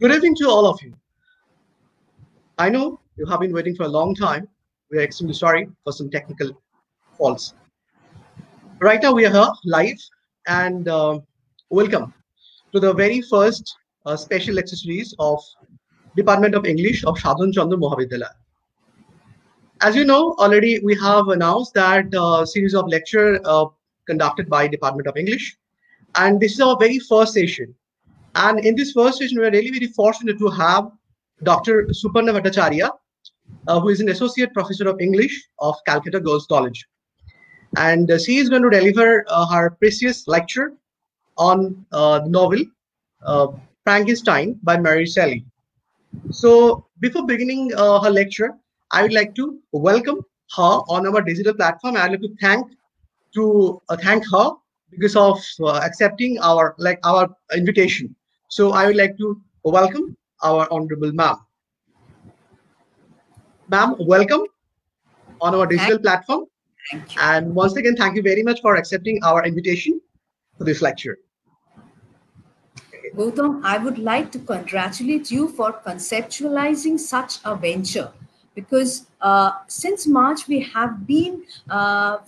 Good evening to all of you. I know you have been waiting for a long time. We are extremely sorry for some technical faults. Right now, we are here live and welcome to the very first special lecture series of Department of English of Sadhan Chandra Mahavidyalaya. As you know, already we have announced that series of lecture conducted by Department of English, and this is our very first session. And in this first session, we are really very fortunate to have Dr. Suparna Bhattacharya, who is an associate professor of English of Calcutta Girls College. And she is going to deliver her precious lecture on the novel Frankenstein by Mary Shelley. So before beginning her lecture, I would like to welcome her on our digital platform. I'd like to thank her because of accepting our invitation. So I would like to welcome our honorable ma'am. Ma'am, welcome on our digital platform. Thank you. And once again, thank you very much for accepting our invitation to this lecture. Gautam, I would like to congratulate you for conceptualizing such a venture because since March we have been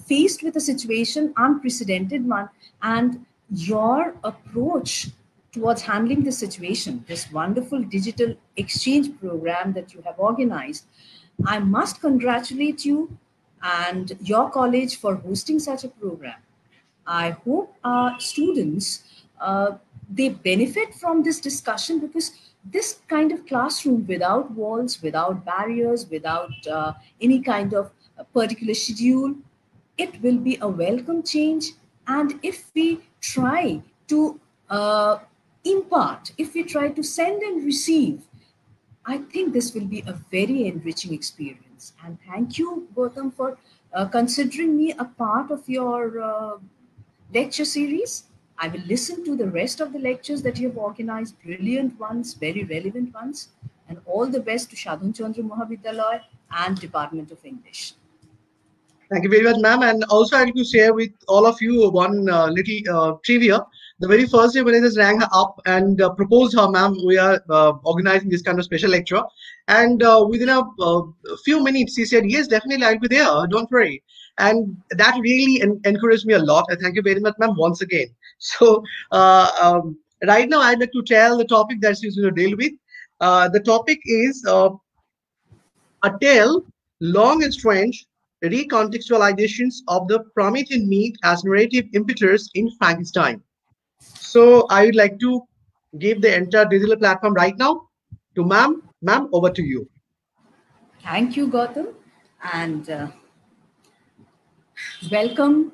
faced with a situation, unprecedented one, and your approach towards handling the situation, this wonderful digital exchange program that you have organized, I must congratulate you and your college for hosting such a program. I hope our students they benefit from this discussion because this kind of classroom without walls, without barriers, without any kind of particular schedule, it will be a welcome change. And if we try to impart, if we try to send and receive, I think this will be a very enriching experience. And thank you, Gautam, for considering me a part of your lecture series. I will listen to the rest of the lectures that you have organized, brilliant ones, very relevant ones, and all the best to Sadhan Chandra Mahavidyalaya and Department of English. Thank you very much, ma'am. And also, I'd like to share with all of you one little trivia. The very first day when I just rang her up and proposed her, ma'am, we are organizing this kind of special lecture. And within a few minutes, she said, yes, definitely, I'll be there. Don't worry. And that really encouraged me a lot. And thank you very much, ma'am, once again. So right now, I'd like to tell the topic that she's going to deal with. The topic is a tale, long and strange, recontextualizations of the Promethean myth as narrative impetus in Frankenstein. So I would like to give the entire digital platform right now to ma'am. Ma'am, over to you. Thank you, Gautam, and welcome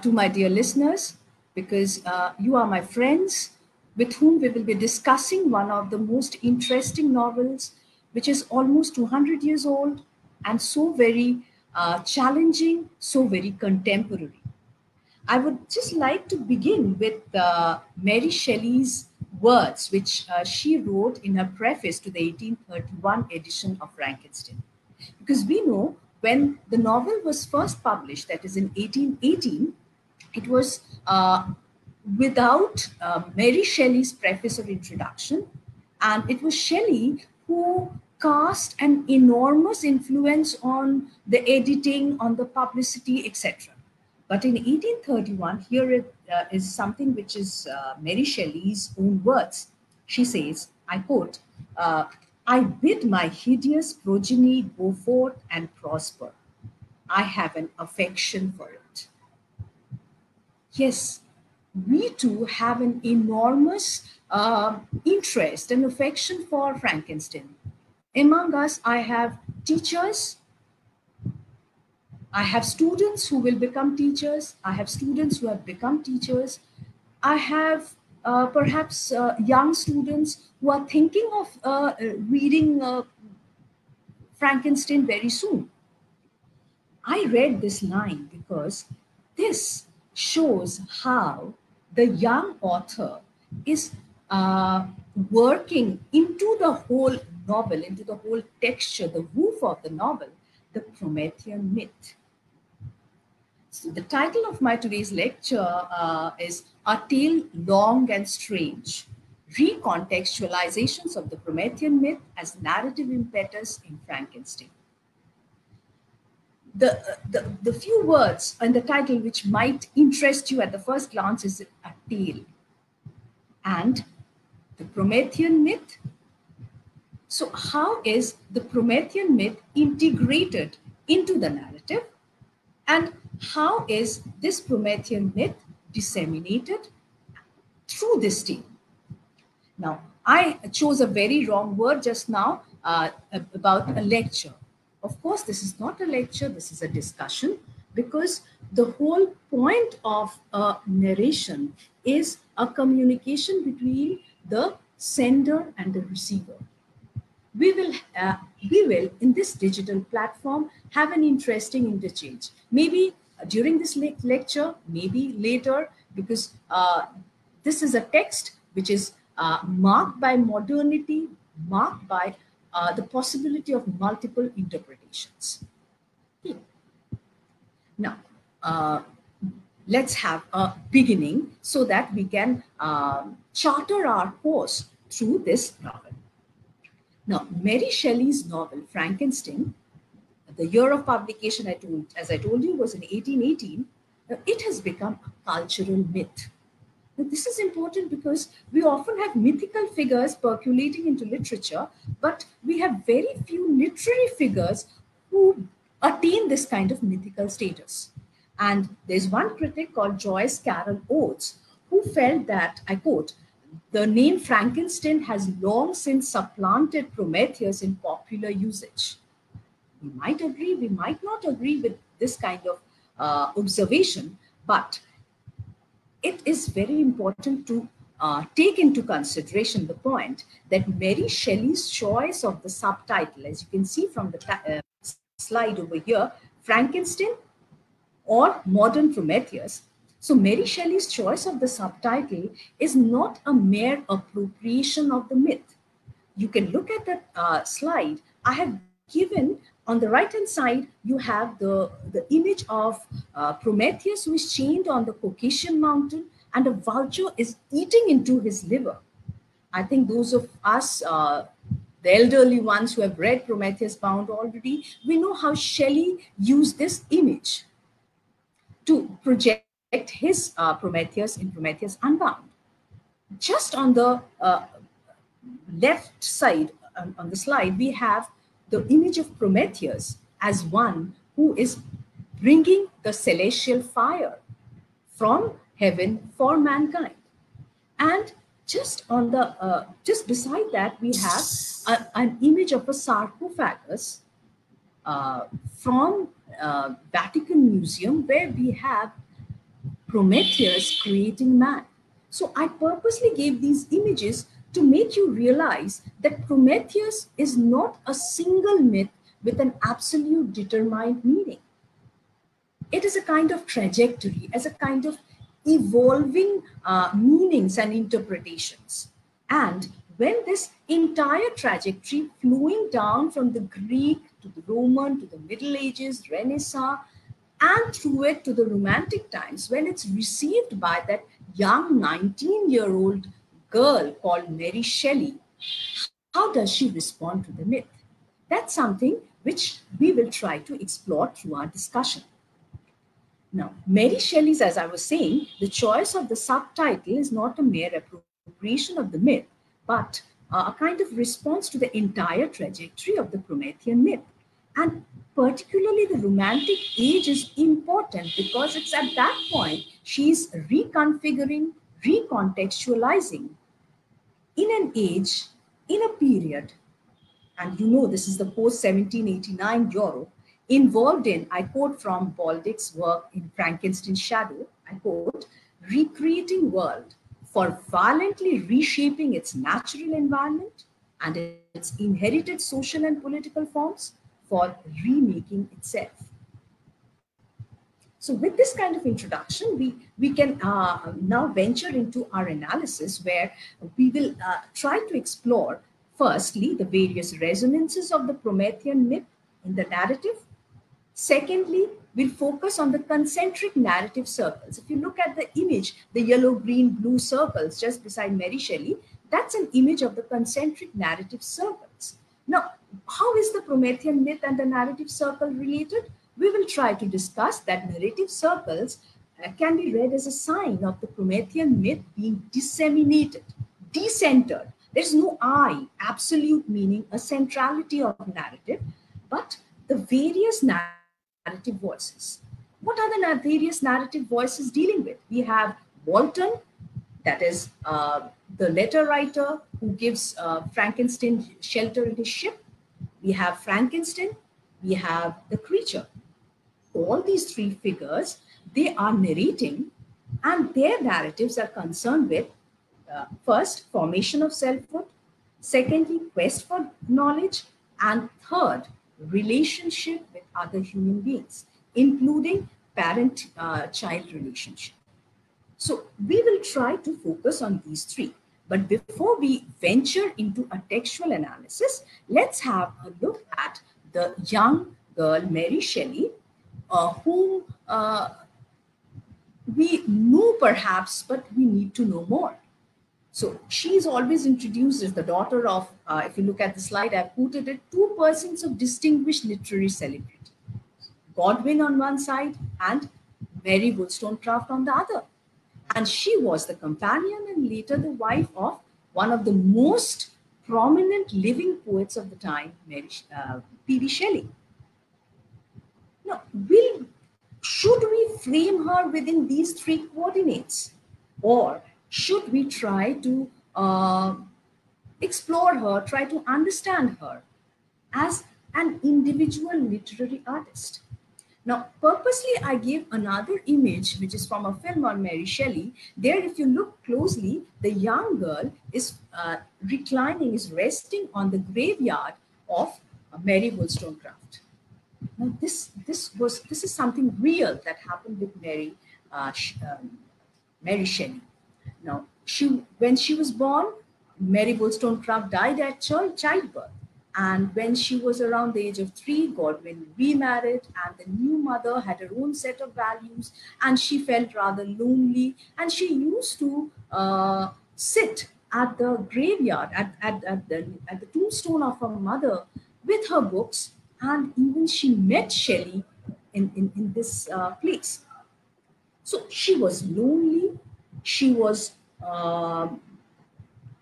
to my dear listeners, because you are my friends with whom we will be discussing one of the most interesting novels, which is almost 200 years old and so very challenging, so very contemporary. I would just like to begin with Mary Shelley's words, which she wrote in her preface to the 1831 edition of Frankenstein. Because we know when the novel was first published, that is in 1818, it was without Mary Shelley's preface or introduction. And it was Shelley who cast an enormous influence on the editing, on the publicity, etc. But in 1831, here is something which is Mary Shelley's own words. She says, I quote, I bid my hideous progeny go forth and prosper. I have an affection for it. Yes, we too have an enormous interest and affection for Frankenstein. Among us, I have teachers, I have students who will become teachers. I have students who have become teachers. I have perhaps young students who are thinking of reading Frankenstein very soon. I read this line because this shows how the young author is working into the whole novel, into the whole texture, the woof of the novel, the Promethean myth. So the title of my today's lecture is A Tale Long and Strange, recontextualizations of the Promethean myth as narrative impetus in Frankenstein. The few words in the title which might interest you at the first glance is a tale and the Promethean myth. So how is the Promethean myth integrated into the narrative, and how is this Promethean myth disseminated through this tale? Now, I chose a very wrong word just now about a lecture. Of course, this is not a lecture, this is a discussion, because the whole point of a narration is a communication between the sender and the receiver. We will in this digital platform have an interesting interchange. Maybe during this lecture, maybe later, because this is a text which is marked by modernity, marked by the possibility of multiple interpretations. Okay. Now, let's have a beginning so that we can charter our course through this novel. Now, Mary Shelley's novel, Frankenstein, the year of publication, as I told you, was in 1818. It has become a cultural myth. Now, this is important because we often have mythical figures percolating into literature, but we have very few literary figures who attain this kind of mythical status. And there's one critic called Joyce Carol Oates who felt that, I quote, "The name Frankenstein has long since supplanted Prometheus in popular usage." We might agree, we might not agree with this kind of observation, but it is very important to take into consideration the point that Mary Shelley's choice of the subtitle, as you can see from the slide over here, Frankenstein or Modern Prometheus. So Mary Shelley's choice of the subtitle is not a mere appropriation of the myth. You can look at that slide. I have given on the right hand side, you have the image of Prometheus who is chained on the Caucasian mountain and a vulture is eating into his liver. I think those of us, the elderly ones who have read Prometheus Bound already, we know how Shelley used this image to project his Prometheus in Prometheus Unbound. Just on the left side on the slide, we have the image of Prometheus as one who is bringing the celestial fire from heaven for mankind. And just on the just beside that, we have an image of a sarcophagus from Vatican Museum, where we have Prometheus creating man. So I purposely gave these images to make you realize that Prometheus is not a single myth with an absolute determined meaning. It is a kind of trajectory, as a kind of evolving meanings and interpretations. And when this entire trajectory flowing down from the Greek to the Roman to the Middle Ages, Renaissance, and through it to the Romantic times, when it's received by that young 19-year-old girl called Mary Shelley, how does she respond to the myth? That's something which we will try to explore through our discussion. Now, Mary Shelley's, as I was saying, the choice of the subtitle is not a mere appropriation of the myth, but a kind of response to the entire trajectory of the Promethean myth. And particularly the Romantic age is important because it's at that point she's reconfiguring, recontextualizing in an age, in a period, and you know this is the post-1789 Europe, involved in, I quote from Baldick's work in Frankenstein's Shadow, I quote, recreating world for violently reshaping its natural environment and its inherited social and political forms for remaking itself. So with this kind of introduction, we can now venture into our analysis, where we will try to explore firstly the various resonances of the Promethean myth in the narrative. Secondly, we'll focus on the concentric narrative circles. If you look at the image, the yellow, green, blue circles just beside Mary Shelley, that's an image of the concentric narrative circles. Now, how is the Promethean myth and the narrative circle related? We will try to discuss that narrative circles can be read as a sign of the Promethean myth being disseminated, decentered. There's no I, absolute meaning, a centrality of narrative, but the various narrative voices. What are the various narrative voices dealing with? We have Walton, that is the letter writer who gives Frankenstein shelter in his ship. We have Frankenstein, we have the creature. All these three figures, they are narrating, and their narratives are concerned with first, formation of selfhood, secondly, quest for knowledge, and third, relationship with other human beings, including parent-child relationship. So we will try to focus on these three. But before we venture into a textual analysis, let's have a look at the young girl, Mary Shelley, whom we know perhaps, but we need to know more. So she is always introduced as the daughter of, if you look at the slide, I've quoted it, two persons of distinguished literary celebrity. Godwin on one side and Mary Wollstonecraft on the other. And she was the companion and later the wife of one of the most prominent living poets of the time, P.B. Shelley. Now, should we frame her within these three coordinates? Or should we try to explore her, try to understand her as an individual literary artist? Now, purposely, I gave another image, which is from a film on Mary Shelley. There, if you look closely, the young girl is reclining, is resting on the graveyard of Mary Wollstonecraft. Now, this is something real that happened with Mary Shelley. Now, when she was born, Mary Wollstonecraft died at childbirth. And when she was around the age of 3, Godwin remarried, and the new mother had her own set of values, and she felt rather lonely. And she used to sit at the graveyard, at the tombstone of her mother with her books, and even she met Shelley in this place. So she was lonely. She was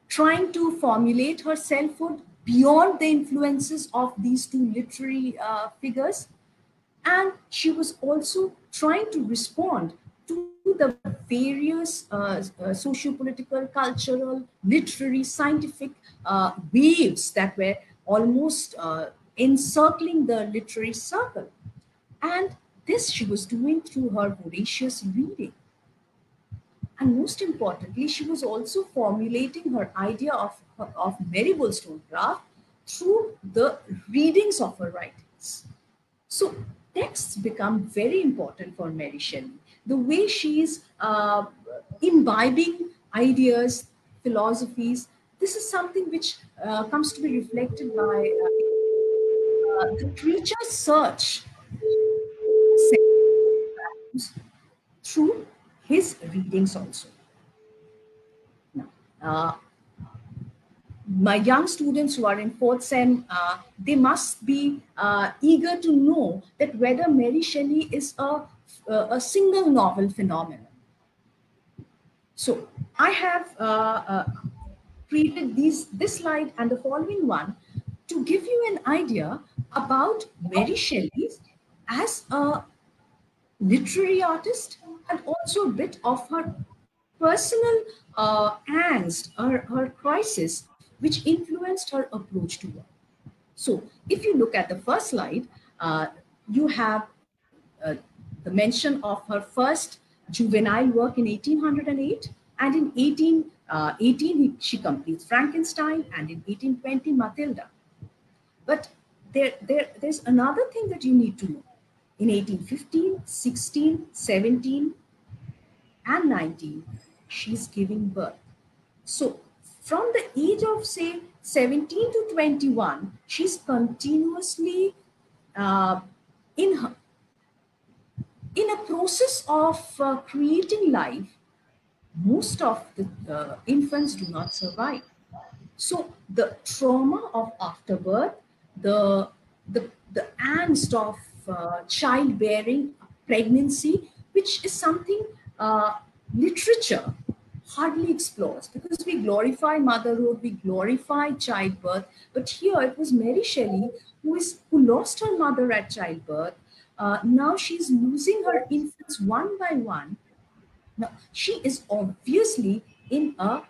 trying to formulate her selfhood beyond the influences of these two literary figures. And she was also trying to respond to the various socio-political, cultural, literary, scientific waves that were almost encircling the literary circle. And this she was doing through her voracious reading. And most importantly, she was also formulating her idea of Mary Wollstonecraft through the readings of her writings. So texts become very important for Mary Shelley. The way she is imbibing ideas, philosophies, this is something which comes to be reflected by the creature's search through his readings also. Now, my young students who are in 4th sem, they must be eager to know that whether Mary Shelley is a single novel phenomenon. So I have created this slide and the following one to give you an idea about Mary Shelley as a literary artist, and also a bit of her personal angst, her crisis, which influenced her approach to work. So if you look at the first slide, you have the mention of her first juvenile work in 1808, and in 1818 she completes Frankenstein, and in 1820 Matilda. But there's another thing that you need to know. In 1815, 16, 17, and 19, she's giving birth. So from the age of, say, 17 to 21, she's continuously in a process of creating life, most of the infants do not survive. So the trauma of afterbirth, the the angst of childbearing, pregnancy, which is something uh, literature hardly explores, because we glorify motherhood, we glorify childbirth, but here it was Mary Shelley who lost her mother at childbirth. Now she's losing her infants one by one. Now, she is obviously in a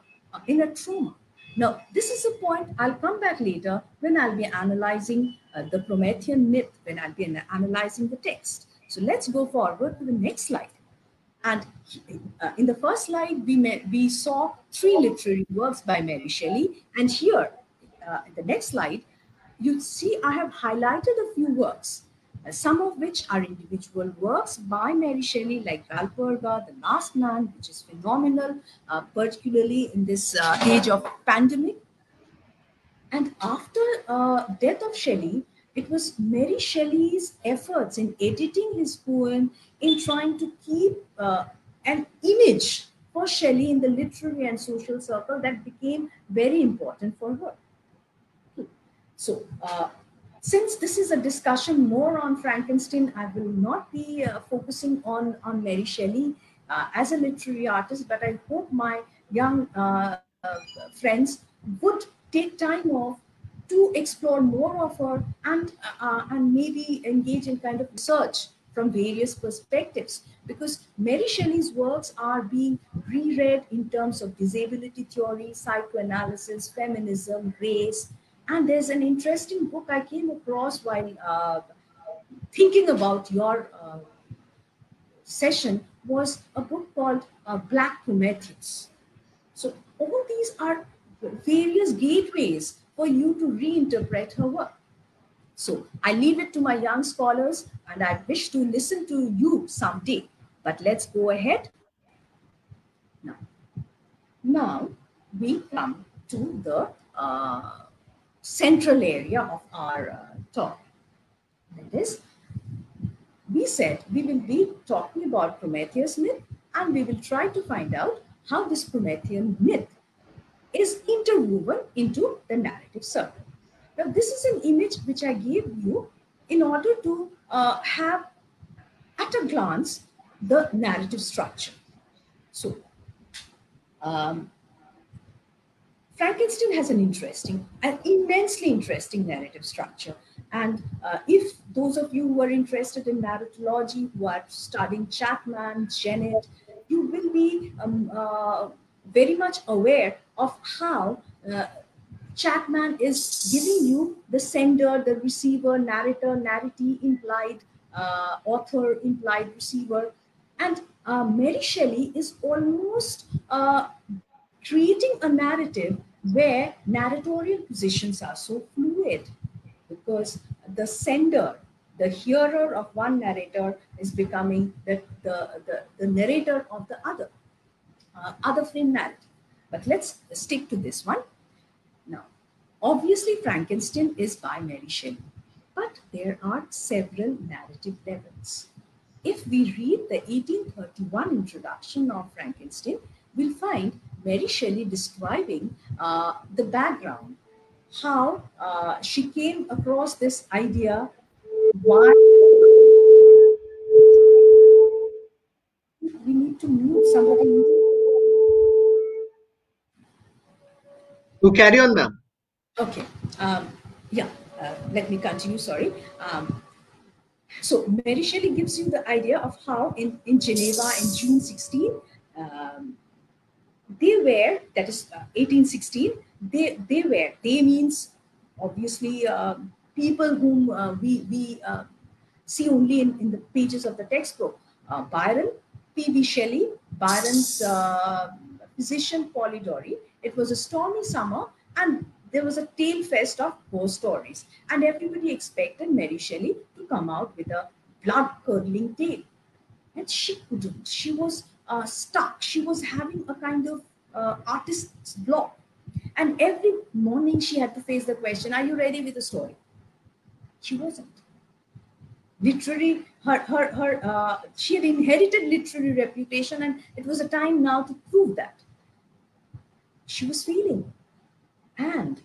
trauma. Now, this is a point I'll come back later when I'll be analyzing the Promethean myth, when I'll be analyzing the text. So let's go forward to the next slide. And in the first slide, we saw three literary works by Mary Shelley. And here, in the next slide, you see I have highlighted a few works, some of which are individual works by Mary Shelley, like Valparaiso, The Last Man, which is phenomenal, particularly in this age of pandemic. And after death of Shelley, it was Mary Shelley's efforts in editing his poem, in trying to keep an image for Shelley in the literary and social circle, that became very important for her. So, since this is a discussion more on Frankenstein, I will not be focusing on Mary Shelley as a literary artist, but I hope my young friends would take time off to explore more of her, and maybe engage in kind of research from various perspectives, because Mary Shelley's works are being reread in terms of disability theory, psychoanalysis, feminism, race. And there's an interesting book I came across while thinking about your session, was a book called Black Prometheus. So all these are various gateways for you to reinterpret her work. So I leave it to my young scholars, and I wish to listen to you someday. But let's go ahead. Now, now we come to the central area of our talk. That is, we said we will be talking about Prometheus myth, and we will try to find out how this Promethean myth is interwoven into the narrative circle. Now, this is an image which I gave you in order to have at a glance the narrative structure. So, um, Frankenstein has an immensely interesting narrative structure. And if those of you who are interested in narratology, who are studying Chapman, Janet, you will be very much aware of how Chapman is giving you the sender, the receiver, narrator, narratee, implied author, implied receiver. And Mary Shelley is almost creating a narrative where narratorial positions are so fluid, because the sender, the hearer of one narrator, is becoming the narrator of the other frame narrative. But let's stick to this one. Now, obviously, Frankenstein is by Mary Shelley, but there are several narrative levels. If we read the 1831 introduction of Frankenstein, we'll find Mary Shelley describing the background, how she came across this idea, why we need to mute somebody. To carry on, ma'am. Okay. Yeah, let me continue. Sorry. So Mary Shelley gives you the idea of how in Geneva in June 16, um, they were, that is 1816, they means obviously people whom we see only in the pages of the textbook. Byron, P.B. Shelley, Byron's physician Polidori. It was a stormy summer, and there was a tale fest of ghost stories, and everybody expected Mary Shelley to come out with a blood-curdling tale. And she couldn't. She was stuck. She was having a kind of artist's block. And every morning she had to face the question, are you ready with the story? She wasn't. literary, she had inherited literary reputation, and it was a time now to prove that she was feeling. And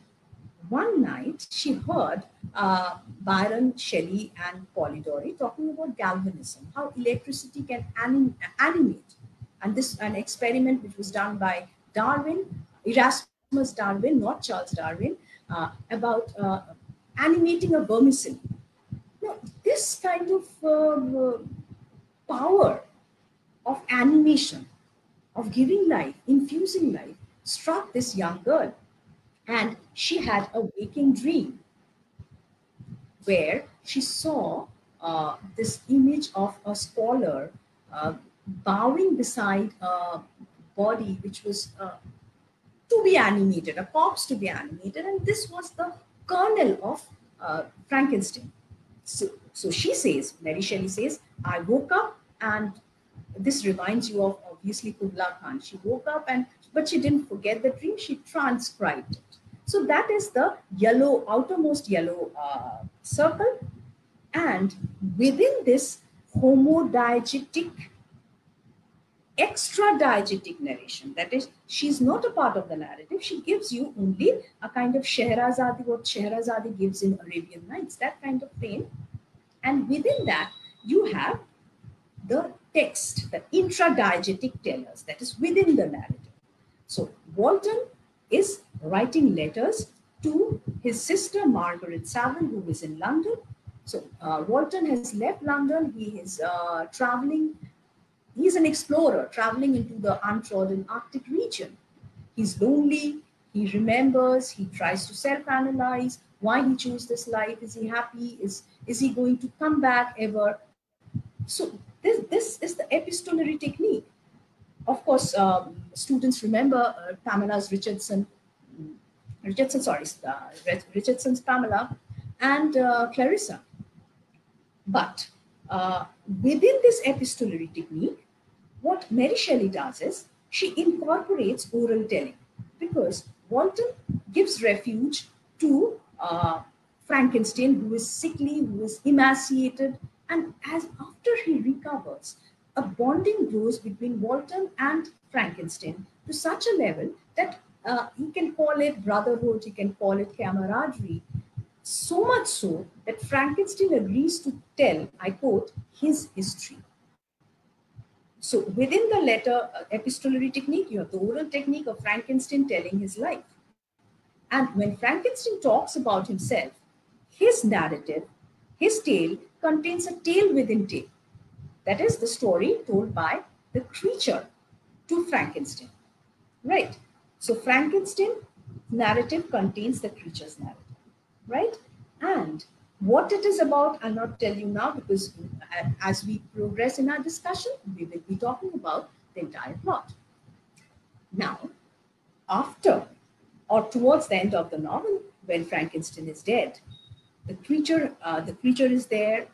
one night she heard Byron, Shelley, and Polidori talking about galvanism, how electricity can animate. And this an experiment which was done by Darwin, Erasmus Darwin, not Charles Darwin, about animating a vermicelli. Now, this kind of power of animation, of giving life, infusing life, struck this young girl. And she had a waking dream where she saw this image of a scholar bowing beside a body which was to be animated, a corpse to be animated, and this was the kernel of Frankenstein. So she says, Mary Shelley says, I woke up, and this reminds you of obviously Kubla Khan. She woke up, but she didn't forget the dream. She transcribed it. So that is the yellow, outermost yellow circle, and within this homodiegetic, extra diegetic narration, that is, she's not a part of the narrative. She gives you only a kind of Shehrazadi, what Shehrazadi gives in Arabian Nights, that kind of frame. And within that, you have the text, the intradiegetic tellers, that is within the narrative. So Walton is writing letters to his sister Margaret Saville, who is in London. So Walton has left London. He is traveling. He's an explorer traveling into the untrodden Arctic region. He's lonely. He remembers. He tries to self-analyze why he chose this life. Is he happy? Is he going to come back ever? So this is the epistolary technique. Of course, students remember Richardson's Pamela and Clarissa. But within this epistolary technique, what Mary Shelley does is she incorporates oral telling, because Walton gives refuge to Frankenstein, who is sickly, who is emaciated, and as after he recovers, a bonding grows between Walton and Frankenstein to such a level that he can call it brotherhood, he can call it camaraderie. So much so that Frankenstein agrees to tell, I quote, his history. So within the letter epistolary technique, you have the oral technique of Frankenstein telling his life. And when Frankenstein talks about himself, his narrative, his tale contains a tale within tale. That is the story told by the creature to Frankenstein, right? So Frankenstein narrative contains the creature's narrative, right? And what it is about, I'll not tell you now, because as we progress in our discussion, we will be talking about the entire plot. Now, after or towards the end of the novel, when Frankenstein is dead, the creature is there.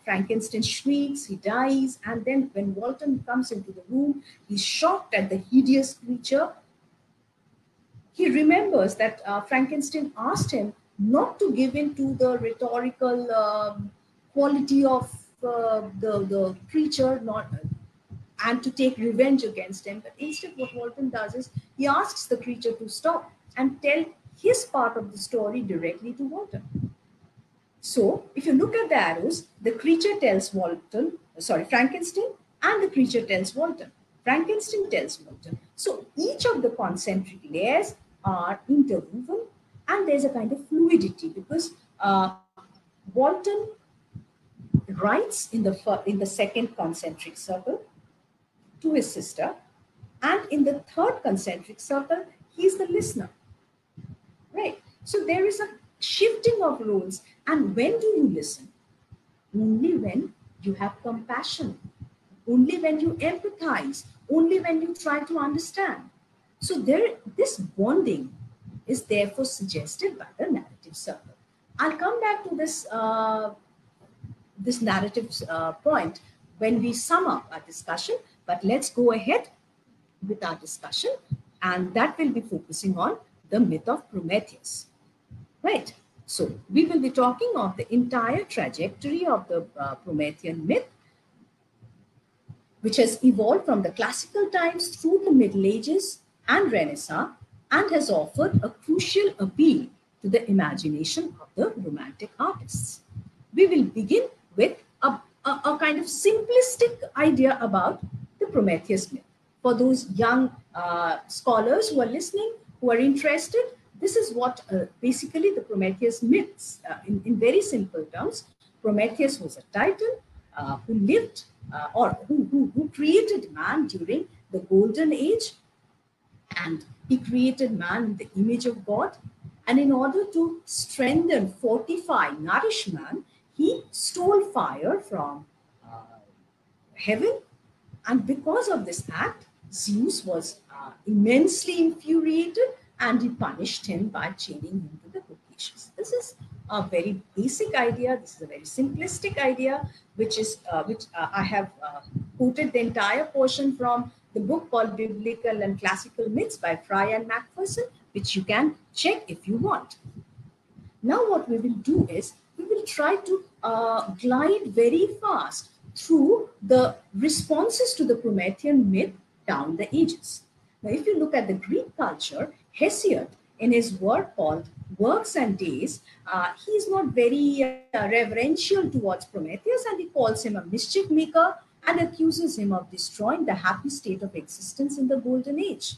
Frankenstein shrieks, he dies, and then when Walton comes into the room, he's shocked at the hideous creature. He remembers that Frankenstein asked him not to give in to the rhetorical quality of the creature, and to take revenge against him. But instead, what Walton does is he asks the creature to stop and tell his part of the story directly to Walton. So, if you look at the arrows, the creature tells Frankenstein, and the creature tells Walton. Frankenstein tells Walton. So, each of the concentric layers are interwoven, and there's a kind of fluidity, because Walton writes in the second concentric circle to his sister, and in the third concentric circle, he's the listener, right? So there is a shifting of roles. And when do you listen? Only when you have compassion, only when you empathize, only when you try to understand. So this bonding is therefore suggested by the narrative circle. I'll come back to this narrative point when we sum up our discussion, but let's go ahead with our discussion, and that will be focusing on the myth of Prometheus, right? So we will be talking of the entire trajectory of the Promethean myth, which has evolved from the classical times through the Middle Ages and Renaissance and has offered a crucial appeal to the imagination of the Romantic artists. We will begin with a kind of simplistic idea about the Prometheus myth. For those young scholars who are listening, who are interested, this is what basically the Prometheus myths, in very simple terms. Prometheus was a titan who lived or who created man during the golden age, and he created man in the image of God. And in order to strengthen, fortify, nourish man, he stole fire from heaven. And because of this act, Zeus was immensely infuriated and he punished him by chaining him to the Caucasus. This is a very basic idea. This is a very simplistic idea, which I have quoted the entire portion from the book called Biblical and Classical Myths by Fry and Macpherson, which you can check if you want. Now what we will do is we will try to glide very fast through the responses to the Promethean myth down the ages. Now, if you look at the Greek culture, Hesiod, in his work called Works and Days, he is not very reverential towards Prometheus, and he calls him a mischief maker and accuses him of destroying the happy state of existence in the Golden Age.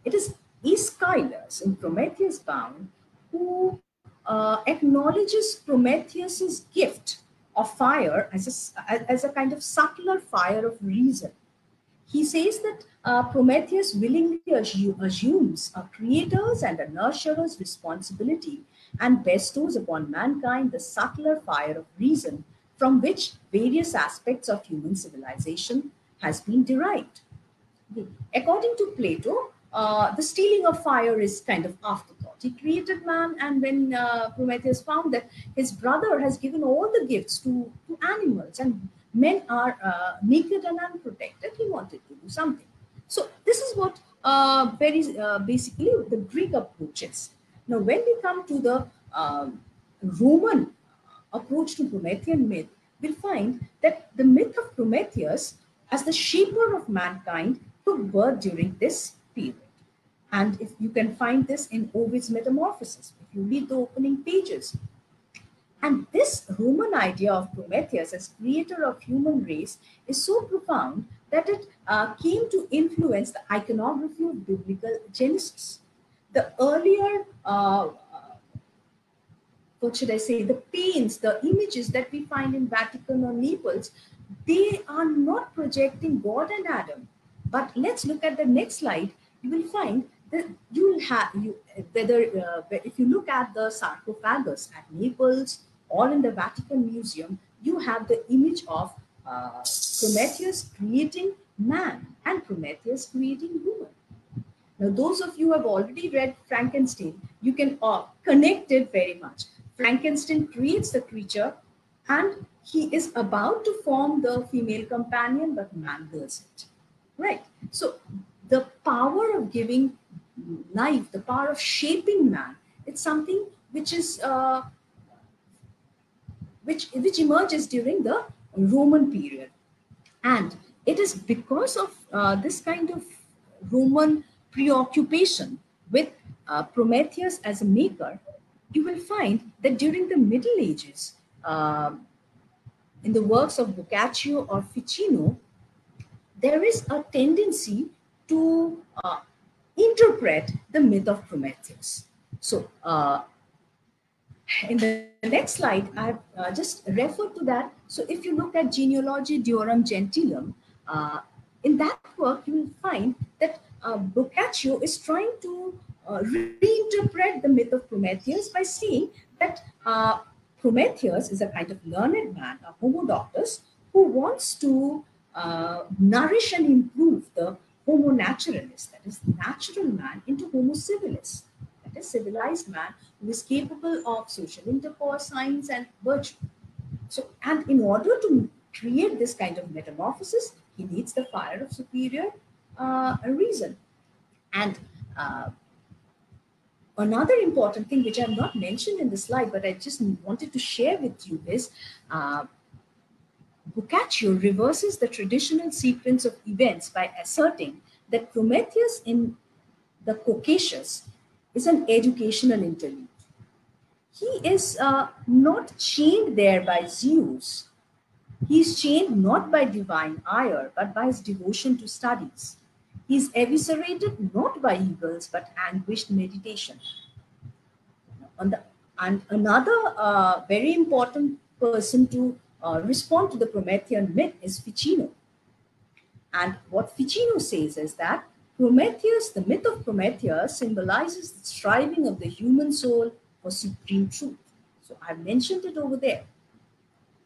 It is Aeschylus in Prometheus Bound who acknowledges Prometheus's gift of fire as a kind of subtler fire of reason. He says that Prometheus willingly assumes a creator's and a nurturer's responsibility and bestows upon mankind the subtler fire of reason from which various aspects of human civilization has been derived. According to Plato, the stealing of fire is kind of afterthought. He created man, and when Prometheus found that his brother has given all the gifts to animals and men are naked and unprotected, he wanted to do something. So this is what basically the Greek approach is. Now, when we come to the Roman approach to Promethean myth, we'll find that the myth of Prometheus as the shaper of mankind took birth during this period. And if you can find this in Ovid's Metamorphoses, if you read the opening pages. And this Roman idea of Prometheus as creator of human race is so profound that it came to influence the iconography of biblical Genesis. The earlier, what should I say, the paints, the images that we find in Vatican or Naples, they are not projecting God and Adam. But let's look at the next slide. You will find that you will have, if you look at the sarcophagus at Naples or in the Vatican Museum, you have the image of Prometheus creating man and Prometheus creating woman. Now, those of you who have already read Frankenstein, you can connect it very much. Frankenstein creates the creature and he is about to form the female companion, but man does it. Right. So the power of giving life, the power of shaping man, it's something which is which emerges during the Roman period. And it is because of this kind of Roman preoccupation with Prometheus as a maker, you will find that during the Middle Ages, in the works of Boccaccio or Ficino, there is a tendency to interpret the myth of Prometheus. So in the next slide, I've just referred to that. So if you look at Genealogy Deorum Gentilum, in that work, you will find that Boccaccio is trying to reinterpret the myth of Prometheus by saying that Prometheus is a kind of learned man, a homo doctus, who wants to nourish and improve the homo naturalis, that is natural man, into homo civilis, that is civilized man who is capable of social intercourse, science and virtue. So, and in order to create this kind of metamorphosis, he needs the fire of superior reason. And Another important thing which I have not mentioned in the slide, but I just wanted to share with you is uh, Boccaccio reverses the traditional sequence of events by asserting that Prometheus in the Caucasus is an educational interlude. He is not chained there by Zeus. He is chained not by divine ire, but by his devotion to studies. He is eviscerated not by eagles, but anguished meditation. On the, and another very important person to respond to the Promethean myth is Ficino. And what Ficino says is that Prometheus, the myth of Prometheus, symbolizes the striving of the human soul for supreme truth. So I've mentioned it over there.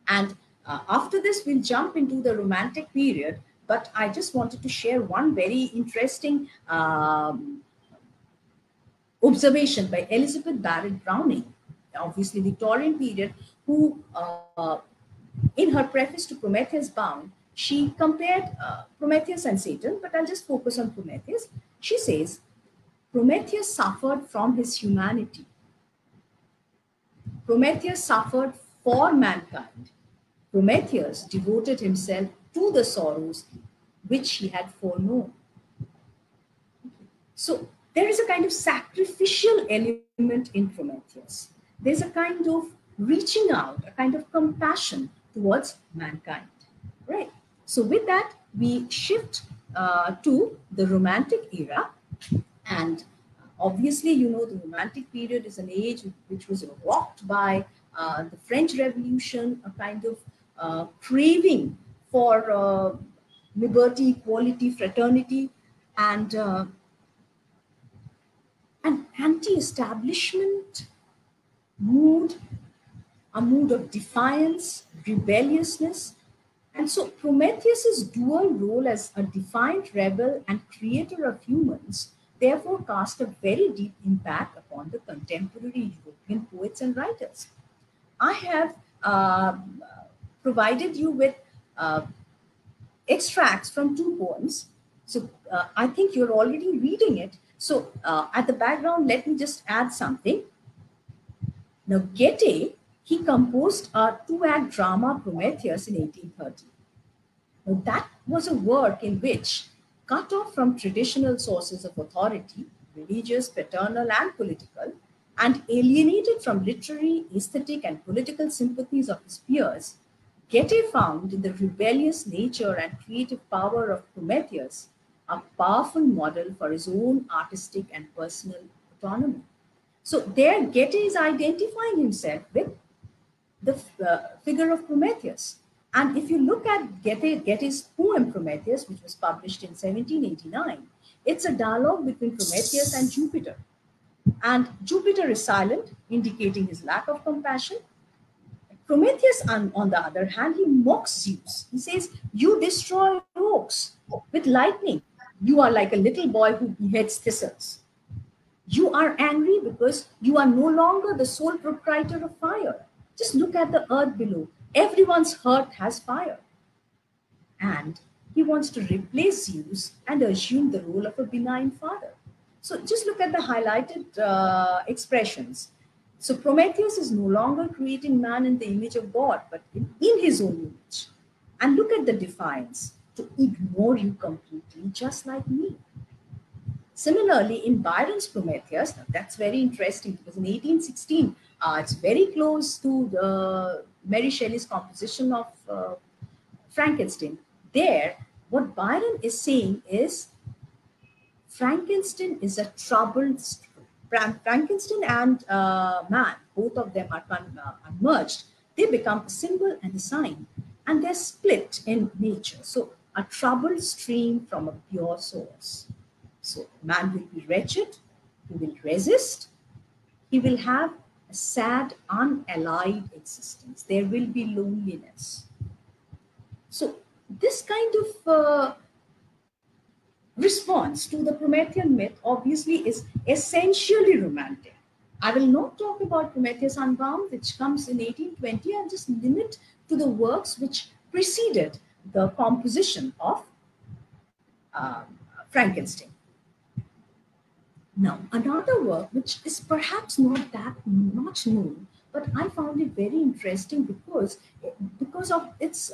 And after this, we'll jump into the Romantic period. But I just wanted to share one very interesting observation by Elizabeth Barrett Browning, obviously Victorian period, who in her preface to Prometheus Bound, she compared Prometheus and Satan, but I'll just focus on Prometheus. She says, Prometheus suffered from his humanity. Prometheus suffered for mankind. Prometheus devoted himself to the sorrows which he had foreknown. So there is a kind of sacrificial element in Prometheus. There's a kind of reaching out, a kind of compassion towards mankind, right? So with that, we shift to the Romantic era. And obviously, you know, the Romantic period is an age which was rocked by the French Revolution, a kind of craving for liberty, equality, fraternity, and an anti-establishment mood, a mood of defiance, rebelliousness. And so Prometheus's dual role as a defiant rebel and creator of humans therefore cast a very deep impact upon the contemporary European poets and writers. I have provided you with extracts from two poems. So I think you're already reading it. So at the background, let me just add something. Now, Goethe, he composed a two-act drama Prometheus in 1830. Now, that was a work in which, cut off from traditional sources of authority, religious, paternal, and political, and alienated from literary, aesthetic, and political sympathies of his peers, Goethe found in the rebellious nature and creative power of Prometheus a powerful model for his own artistic and personal autonomy. So there Goethe is identifying himself with the figure of Prometheus. And if you look at Goethe's poem Prometheus, which was published in 1789, it's a dialogue between Prometheus and Jupiter. And Jupiter is silent, indicating his lack of compassion. Prometheus, on the other hand, he mocks Zeus. He says, "You destroy oaks with lightning. You are like a little boy who beheads thistles. You are angry because you are no longer the sole proprietor of fire. Just look at the earth below. Everyone's hearth has fire." And he wants to replace Zeus and assume the role of a benign father. So just look at the highlighted expressions. So Prometheus is no longer creating man in the image of God, but in his own image. And look at the defiance: to ignore you completely, just like me. Similarly, in Byron's Prometheus, now that's very interesting because in 1816, it's very close to Mary Shelley's composition of Frankenstein. There, what Byron is saying is Frankenstein is a troubled. Frankenstein and man, both of them are merged. They become a symbol and a sign, and they're split in nature. So a troubled stream from a pure source. So man will be wretched, he will resist, he will have a sad, unallied existence. There will be loneliness. So this kind of response to the Promethean myth obviously is essentially romantic. I will not talk about Prometheus Unbound, which comes in 1820, and just limit to the works which preceded the composition of Frankenstein. Now, another work which is perhaps not that much known, but I found it very interesting because of its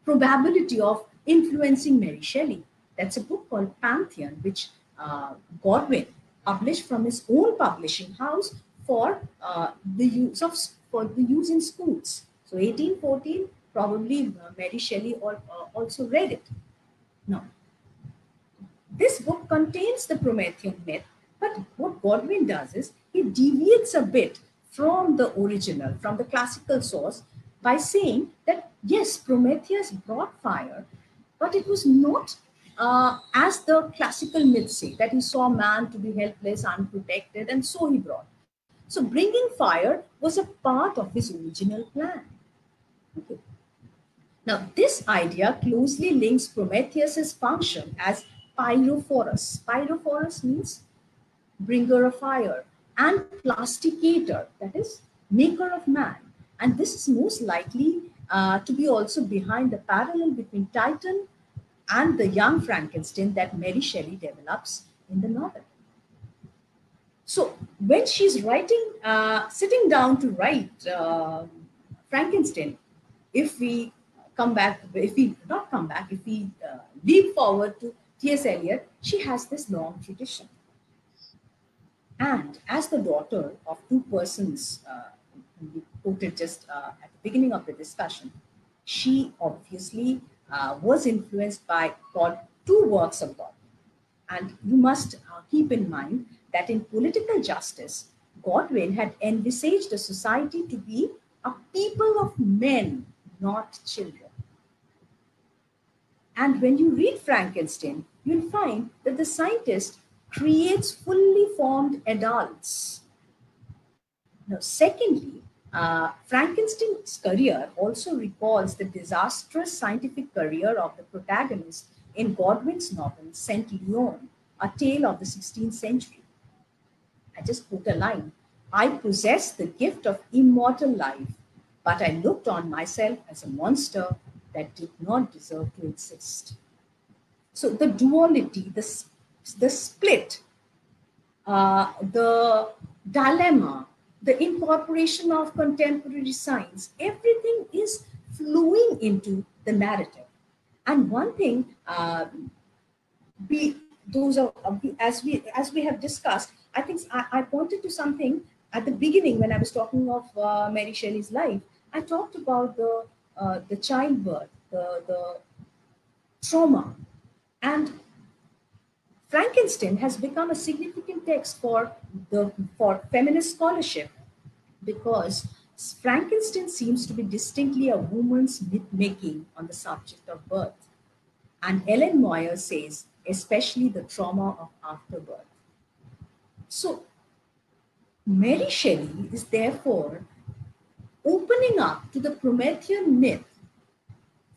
probability of influencing Mary Shelley. That's a book called Pantheon, which Godwin published from his own publishing house for for the use in schools. So 1814, probably Mary Shelley also read it. Now, this book contains the Promethean myth, but what Godwin does is he deviates a bit from the original, from the classical source, by saying that yes, Prometheus brought fire, but it was not as the classical myths say, that he saw man to be helpless, unprotected, and so he brought. So bringing fire was a part of his original plan. Okay. Now, this idea closely links Prometheus's function as pyrophorus. Pyrophorus means bringer of fire, and plasticator, that is, maker of man. And this is most likely to be also behind the parallel between Titan and the young Frankenstein that Mary Shelley develops in the novel. So when she's sitting down to write Frankenstein, if we if we not come back, if we leap forward to T.S. Eliot, she has this long tradition. And as the daughter of two persons, we quoted just at the beginning of the discussion, she obviously was influenced by God, two works of God. And you must keep in mind that in political justice, Godwin had envisaged a society to be a people of men, not children. And when you read Frankenstein, you'll find that the scientist creates fully formed adults. Now, secondly, Frankenstein's career also recalls the disastrous scientific career of the protagonist in Godwin's novel St. Leon, a tale of the 16th century. I just quote a line: I possess the gift of immortal life, but I looked on myself as a monster that did not deserve to exist. So the duality, the split, the dilemma, the incorporation of contemporary science, everything is flowing into the narrative. And one thing, we those are as we have discussed. I think I pointed to something at the beginning when I was talking of Mary Shelley's life. I talked about the childbirth, the trauma, and Frankenstein has become a significant text for feminist scholarship because Frankenstein seems to be distinctly a woman's myth making on the subject of birth. And Ellen Moyer says, especially the trauma of afterbirth. So Mary Shelley is therefore opening up to the Promethean myth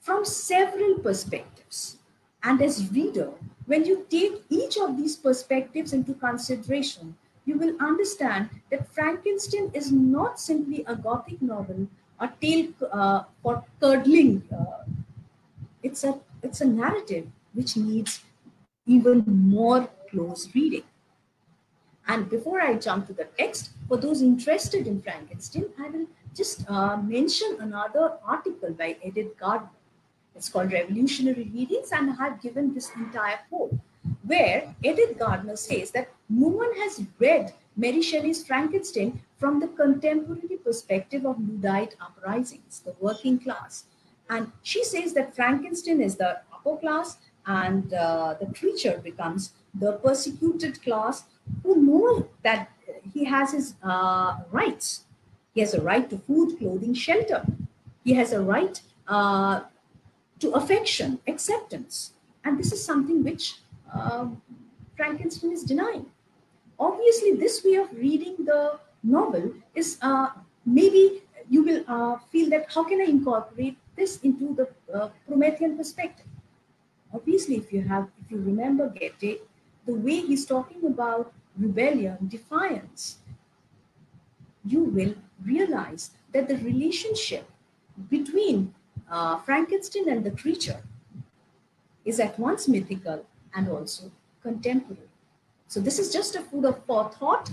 from several perspectives. And as reader, when you take each of these perspectives into consideration, you will understand that Frankenstein is not simply a Gothic novel, a tale for curdling. It's a narrative which needs even more close reading. And before I jump to the text, for those interested in Frankenstein, I will just mention another article by Edith Gardner. It's called Revolutionary Readings, and I have given this entire quote, where Edith Gardner says that no one has read Mary Shelley's Frankenstein from the contemporary perspective of Luddite uprisings, the working class. And she says that Frankenstein is the upper class, and the creature becomes the persecuted class who know that he has his rights. He has a right to food, clothing, shelter. He has a right to affection, acceptance. And this is something which Frankenstein is denying. Obviously, this way of reading the novel is maybe you will feel that how can I incorporate this into the Promethean perspective? Obviously, if you remember Goethe, the way he's talking about rebellion, defiance, you will realize that the relationship between Frankenstein and the creature is at once mythical and also contemporary. So this is just a food for thought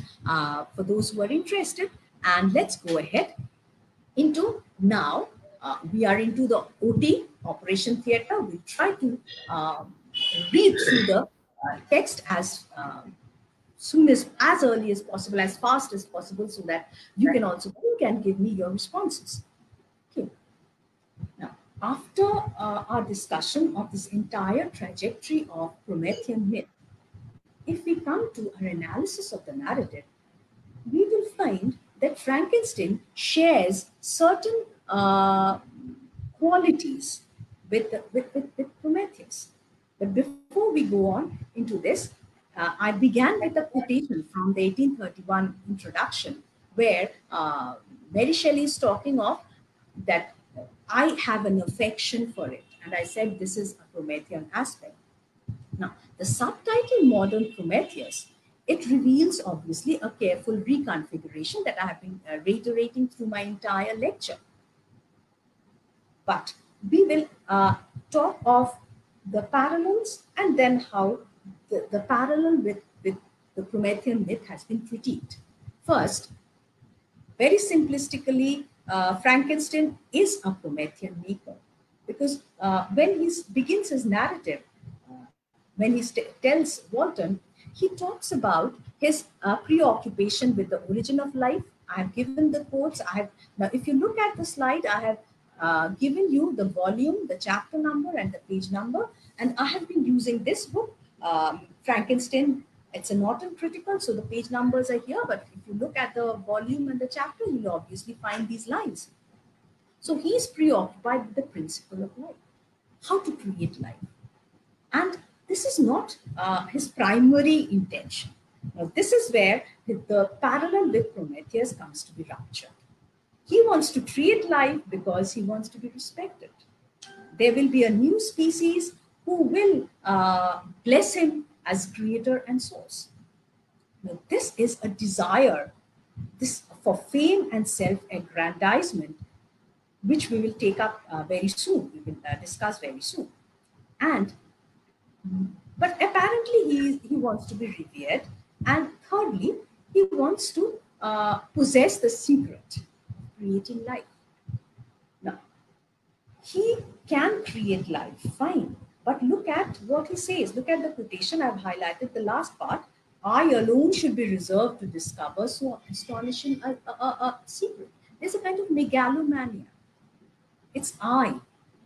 for those who are interested. And let's go ahead into now. We are into the OT, Operation Theatre. We try to read through the text soon as early as possible, as fast as possible, so that you can also think and give me your responses. Okay. Now, after our discussion of this entire trajectory of Promethean myth, if we come to an analysis of the narrative, we will find that Frankenstein shares certain qualities with Prometheus. But before we go on into this, I began with a quotation from the 1831 introduction, where Mary Shelley is talking of that I have an affection for it. And I said this is a Promethean aspect. Now, the subtitle Modern Prometheus, it reveals obviously a careful reconfiguration that I have been reiterating through my entire lecture. But we will talk of the parallels and then how the parallel with the Promethean myth has been critiqued. First, very simplistically, Frankenstein is a Promethean maker, because when he begins his narrative, when he tells Walton, he talks about his preoccupation with the origin of life. I have given the quotes. Now, if you look at the slide, I have given you the volume, the chapter number, and the page number. And I have been using this book, Frankenstein. It's a Norton Critical, so the page numbers are here. But if you look at the volume and the chapter, you'll obviously find these lines. So he's preoccupied with the principle of life, how to create life. And this is not his primary intention. Now, this is where the parallel with Prometheus comes to be ruptured. He wants to create life because he wants to be respected. There will be a new species who will bless him as creator and source. Now, this is a desire for fame and self-aggrandizement, which we will take up very soon. We will discuss very soon. But apparently he wants to be revered. And thirdly, he wants to possess the secret of creating life. Now, he can create life, fine. But look at what he says. Look at the quotation. I've highlighted the last part. I alone should be reserved to discover so astonishing a secret. There's a kind of megalomania. It's I.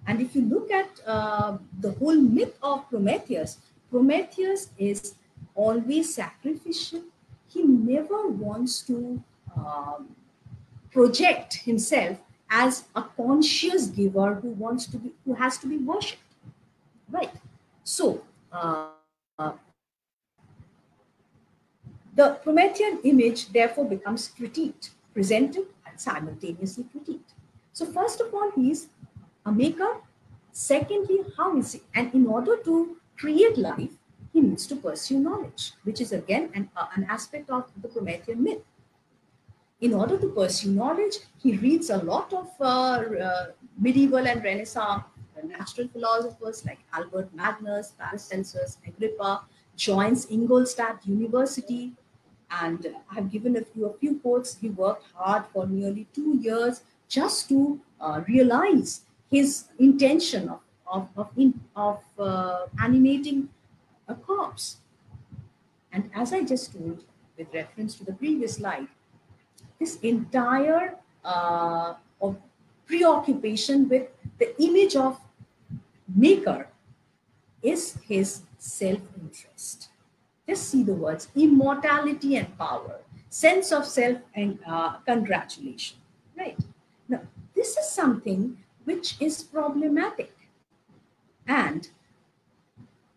And if you look at the whole myth of Prometheus, Prometheus is always sacrificial. He never wants to project himself as a conscious giver who has to be worshipped, right? So the Promethean image therefore becomes critiqued, presented, and simultaneously critiqued. So first of all, he is a maker. Secondly, how is he? And in order to create life, he needs to pursue knowledge, which is again an aspect of the Promethean myth. In order to pursue knowledge, he reads a lot of medieval and Renaissance natural philosophers like Albert Magnus, Paracelsus, Agrippa, joins Ingolstadt University, and I have given a few quotes. He worked hard for nearly 2 years just to realize his intention of animating a corpse. And as I just told, with reference to the previous slide, this entire of preoccupation with the image of maker is his self-interest. Just see the words: immortality and power, sense of self and congratulation, right? Now, this is something which is problematic. And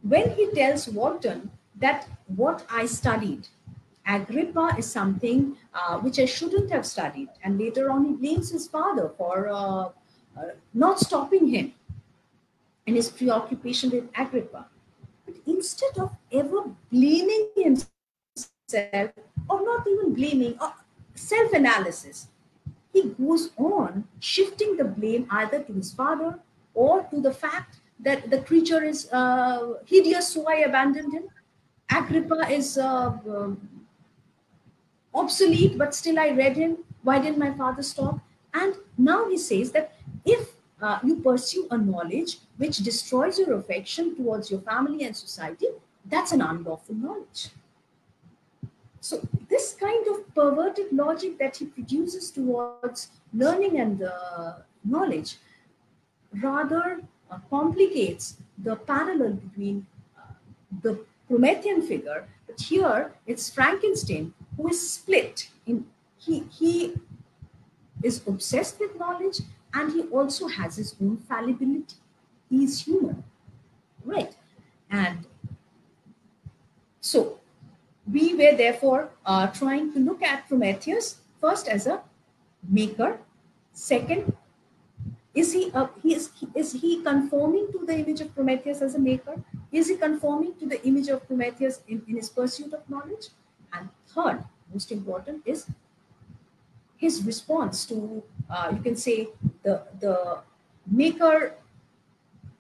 when he tells Walton that what I studied, Agrippa, is something which I shouldn't have studied, and later on he blames his father for not stopping him in his preoccupation with Agrippa. But instead of ever blaming himself, or not even blaming, or self-analysis, he goes on shifting the blame either to his father or to the fact that the creature is hideous, so I abandoned him. Agrippa is obsolete, but still I read him. Why didn't my father stop? And now he says that if you pursue a knowledge which destroys your affection towards your family and society, that's an unlawful knowledge. So this kind of perverted logic that he produces towards learning and knowledge rather complicates the parallel between the Promethean figure, but here it's Frankenstein who is split in. He is obsessed with knowledge and he also has his own fallibility. He is human, right? And so we were therefore trying to look at Prometheus first as a maker. Second, is he conforming to the image of Prometheus as a maker? Is he conforming to the image of Prometheus in his pursuit of knowledge? And third, most important, is his response to you can say the maker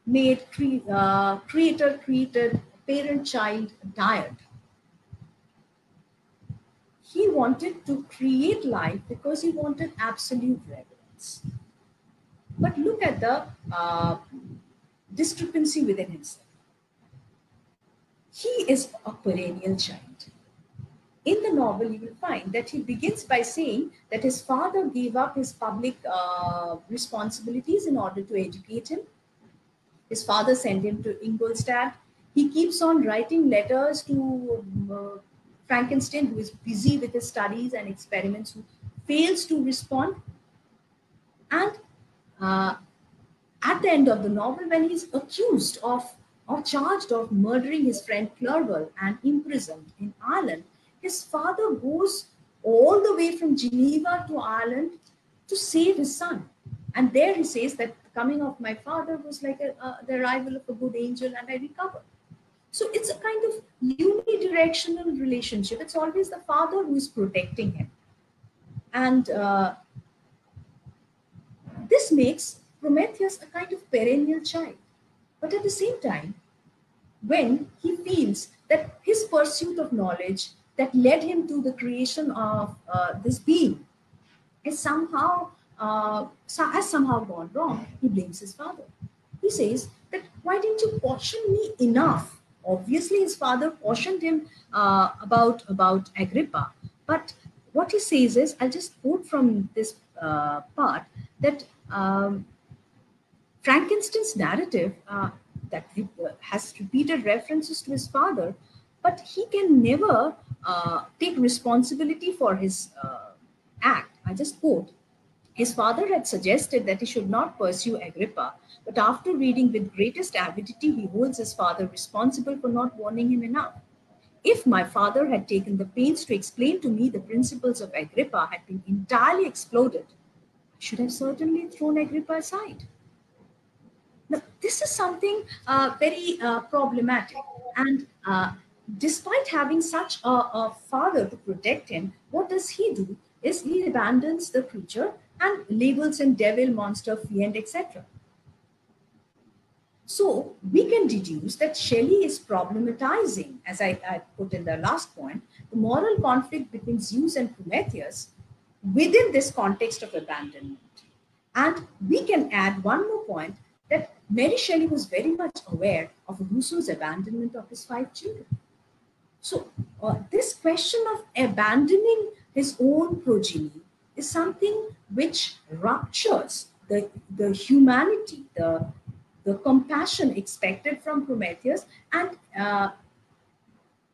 made creator created parent child dyad. He wanted to create life because he wanted absolute reverence. But look at the discrepancy within himself. He is a perennial child. In the novel, you will find that he begins by saying that his father gave up his public responsibilities in order to educate him. His father sent him to Ingolstadt. He keeps on writing letters to Frankenstein, who is busy with his studies and experiments, who fails to respond. And at the end of the novel, when he's accused of or charged of murdering his friend Clerval and imprisoned in Ireland, his father goes all the way from Geneva to Ireland to save his son. And there he says that the coming of my father was like the arrival of a good angel and I recovered. So it's a kind of unidirectional relationship. It's always the father who is protecting him. And this makes Prometheus a kind of perennial child. But at the same time, when he feels that his pursuit of knowledge that led him to the creation of this being has somehow gone wrong, he blames his father. He says that, why didn't you caution me enough? Obviously, his father cautioned him about Agrippa. But what he says is, I'll just quote from this part, that Frankenstein's narrative that has repeated references to his father, but he can never take responsibility for his act. I just quote, his father had suggested that he should not pursue Agrippa, but after reading with greatest avidity, he holds his father responsible for not warning him enough. If my father had taken the pains to explain to me the principles of Agrippa had been entirely exploded, I should have certainly thrown Agrippa aside. Now, this is something very problematic. And despite having such a father to protect him, what does he do? Is he abandons the creature and labels him devil, monster, fiend, etc. So we can deduce that Shelley is problematizing, as I put in the last point, the moral conflict between Zeus and Prometheus within this context of abandonment. And we can add one more point, that Mary Shelley was very much aware of Rousseau's abandonment of his 5 children. So this question of abandoning his own progeny is something which ruptures the humanity, the compassion expected from Prometheus, and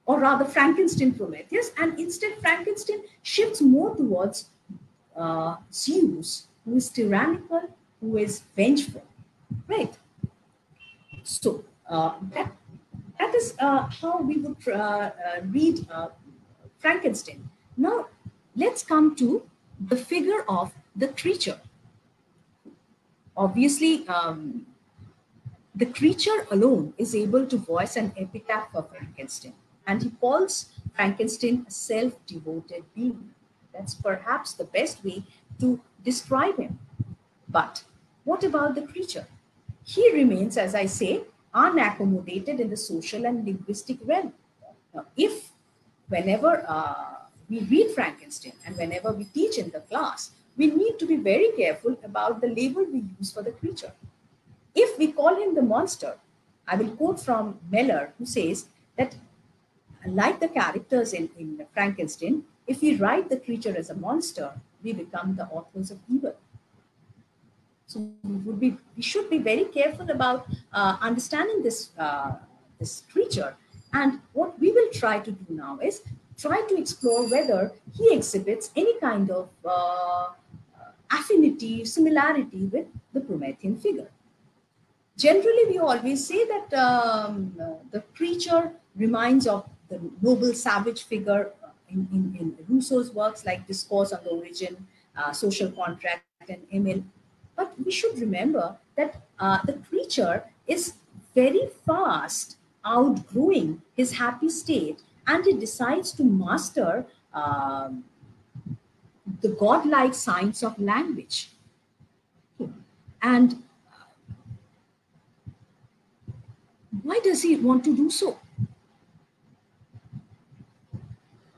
or rather Frankenstein Prometheus, and instead Frankenstein shifts more towards Zeus, who is tyrannical, who is vengeful, right? So that is how we would read Frankenstein. Now let's come to the figure of the creature. Obviously, the creature alone is able to voice an epitaph for Frankenstein, and he calls Frankenstein a self-devoted being. That's perhaps the best way to describe him. But what about the creature? He remains, as I say, unaccommodated in the social and linguistic realm. Now, if whenever we read Frankenstein and whenever we teach in the class, we need to be very careful about the label we use for the creature. If we call him the monster, I will quote from Meller, who says that, like the characters in Frankenstein, if we write the creature as a monster, we become the authors of evil. So we should be very careful about understanding this creature. And what we will try to do now is try to explore whether he exhibits any kind of affinity, similarity with the Promethean figure. Generally, we always say that the creature reminds of the noble savage figure in Rousseau's works like Discourse on the Origin, Social Contract, and Emile. But we should remember that the creature is very fast outgrowing his happy state, and he decides to master the godlike science of language. And why does he want to do so?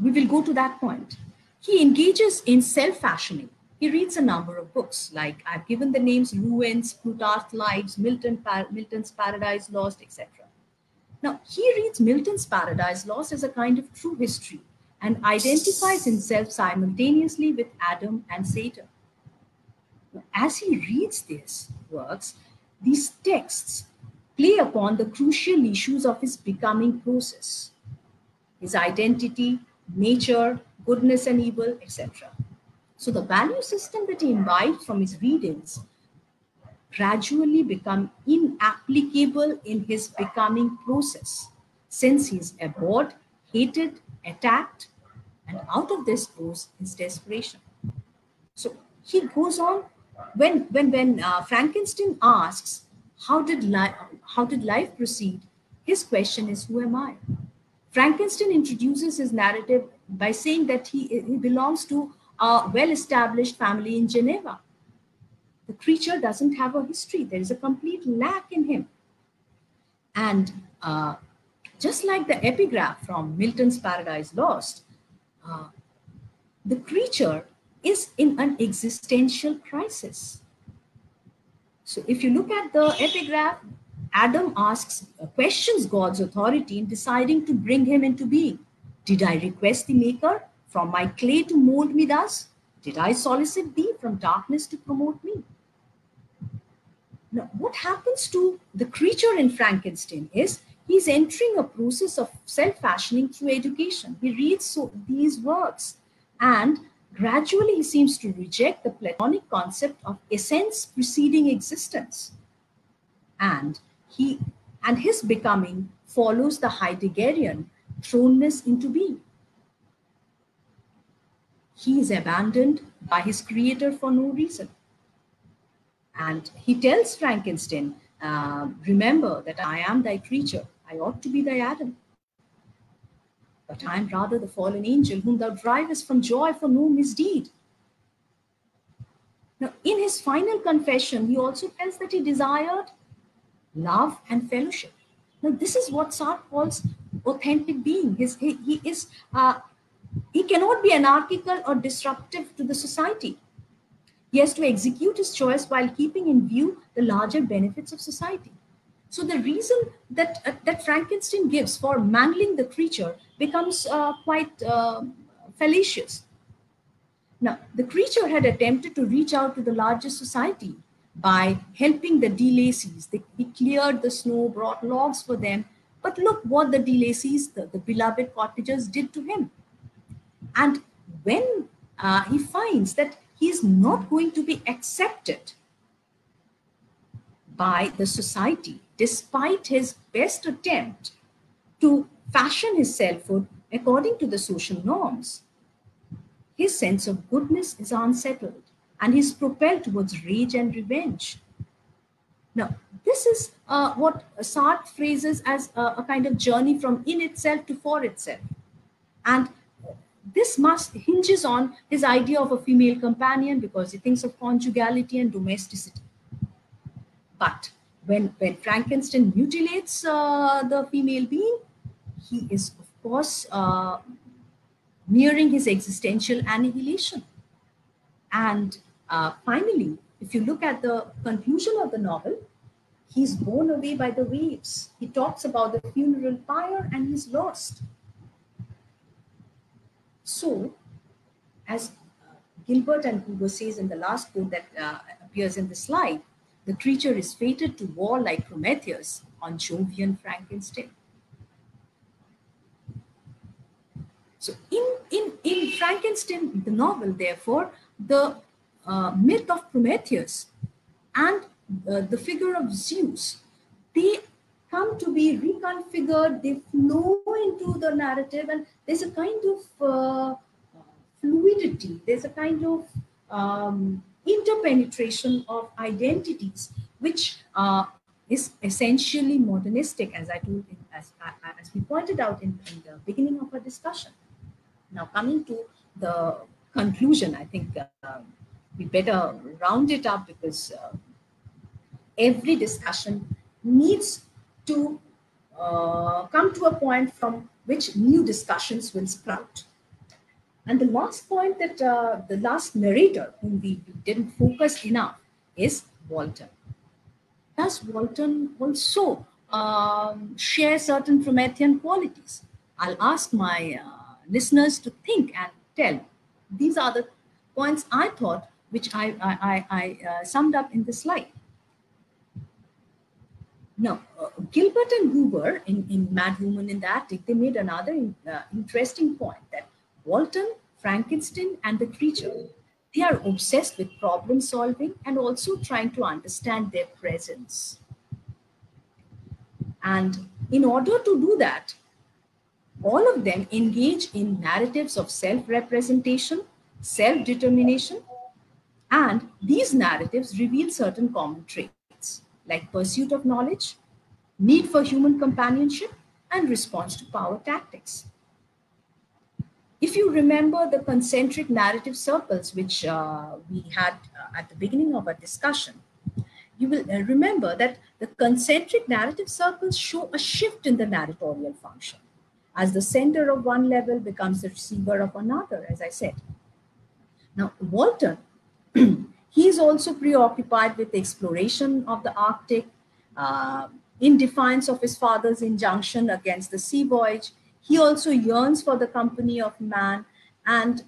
We will go to that point. He engages in self-fashioning. He reads a number of books, like I've given the names Ruins, Plutarch's Lives, Milton's Paradise Lost, etc. Now, he reads Milton's Paradise Lost as a kind of true history and identifies himself simultaneously with Adam and Satan. Now, as he reads these works, these texts play upon the crucial issues of his becoming process, his identity, nature, goodness and evil, etc. So the value system that he imbibed from his readings gradually become inapplicable in his becoming process, since he is abhorred, hated, attacked, and out of this grows his desperation. So he goes on, when Frankenstein asks, how did life proceed? His question is, who am I? Frankenstein introduces his narrative by saying that he belongs to a well-established family in Geneva. The creature doesn't have a history. There is a complete lack in him. And just like the epigraph from Milton's Paradise Lost, the creature is in an existential crisis. So if you look at the epigraph, Adam questions God's authority in deciding to bring him into being. Did I request the Maker from my clay to mold me thus? Did I solicit thee from darkness to promote me? Now, what happens to the creature in Frankenstein is he's entering a process of self-fashioning through education. He reads these works, and gradually he seems to reject the Platonic concept of essence preceding existence. And his becoming follows the Heideggerian thrownness into being. He is abandoned by his creator for no reason. And he tells Frankenstein, remember that I am thy creature. I ought to be thy Adam. But I am rather the fallen angel whom thou drivest from joy for no misdeed. Now, in his final confession, he also tells that he desired love and fellowship. Now, this is what Sartre calls authentic being. He cannot be anarchical or disruptive to the society. He has to execute his choice while keeping in view the larger benefits of society. So the reason that Frankenstein gives for mangling the creature becomes quite fallacious. Now, the creature had attempted to reach out to the larger society by helping the delineates. He cleared the snow, brought logs for them. But look what the delineates, the beloved cottagers, did to him. And when he finds that he is not going to be accepted by the society, despite his best attempt to fashion his selfhood according to the social norms, his sense of goodness is unsettled and he's propelled towards rage and revenge. Now, this is what Sartre phrases as a kind of journey from in itself to for itself. And this hinges on his idea of a female companion because he thinks of conjugality and domesticity. But when Frankenstein mutilates the female being, he is, of course, nearing his existential annihilation. And finally, if you look at the conclusion of the novel, he's borne away by the waves. He talks about the funeral pyre and he's lost. So, as Gilbert and Huber says in the last quote that appears in the slide, the creature is fated to war like Prometheus on Jovian Frankenstein. So in Frankenstein, the novel, therefore, the myth of Prometheus and the figure of Zeus, they come to be reconfigured, they flow into the narrative, and there's a kind of fluidity, there's a kind of interpenetration of identities, which is essentially modernistic, as I told, as we pointed out in the beginning of our discussion. Now, coming to the conclusion, I think we better round it up, because every discussion needs to come to a point from which new discussions will sprout. And the last point that the last narrator, whom we didn't focus enough, is Walton. Does Walton also share certain Promethean qualities? I'll ask my listeners to think and tell. These are the points I thought, which I summed up in the slide. Now, Gilbert and Huber in Mad Woman in the Attic, they made another interesting point, that Walton, Frankenstein, and the creature, they are obsessed with problem solving and also trying to understand their presence. And in order to do that, all of them engage in narratives of self-representation, self-determination, and these narratives reveal certain common traits, like pursuit of knowledge, need for human companionship, and response to power tactics. If you remember the concentric narrative circles, which we had at the beginning of our discussion, you will remember that the concentric narrative circles show a shift in the narratorial function, as the sender of one level becomes the receiver of another, as I said. Now, Walton, he is also preoccupied with the exploration of the Arctic. In defiance of his father's injunction against the sea voyage, he also yearns for the company of man, and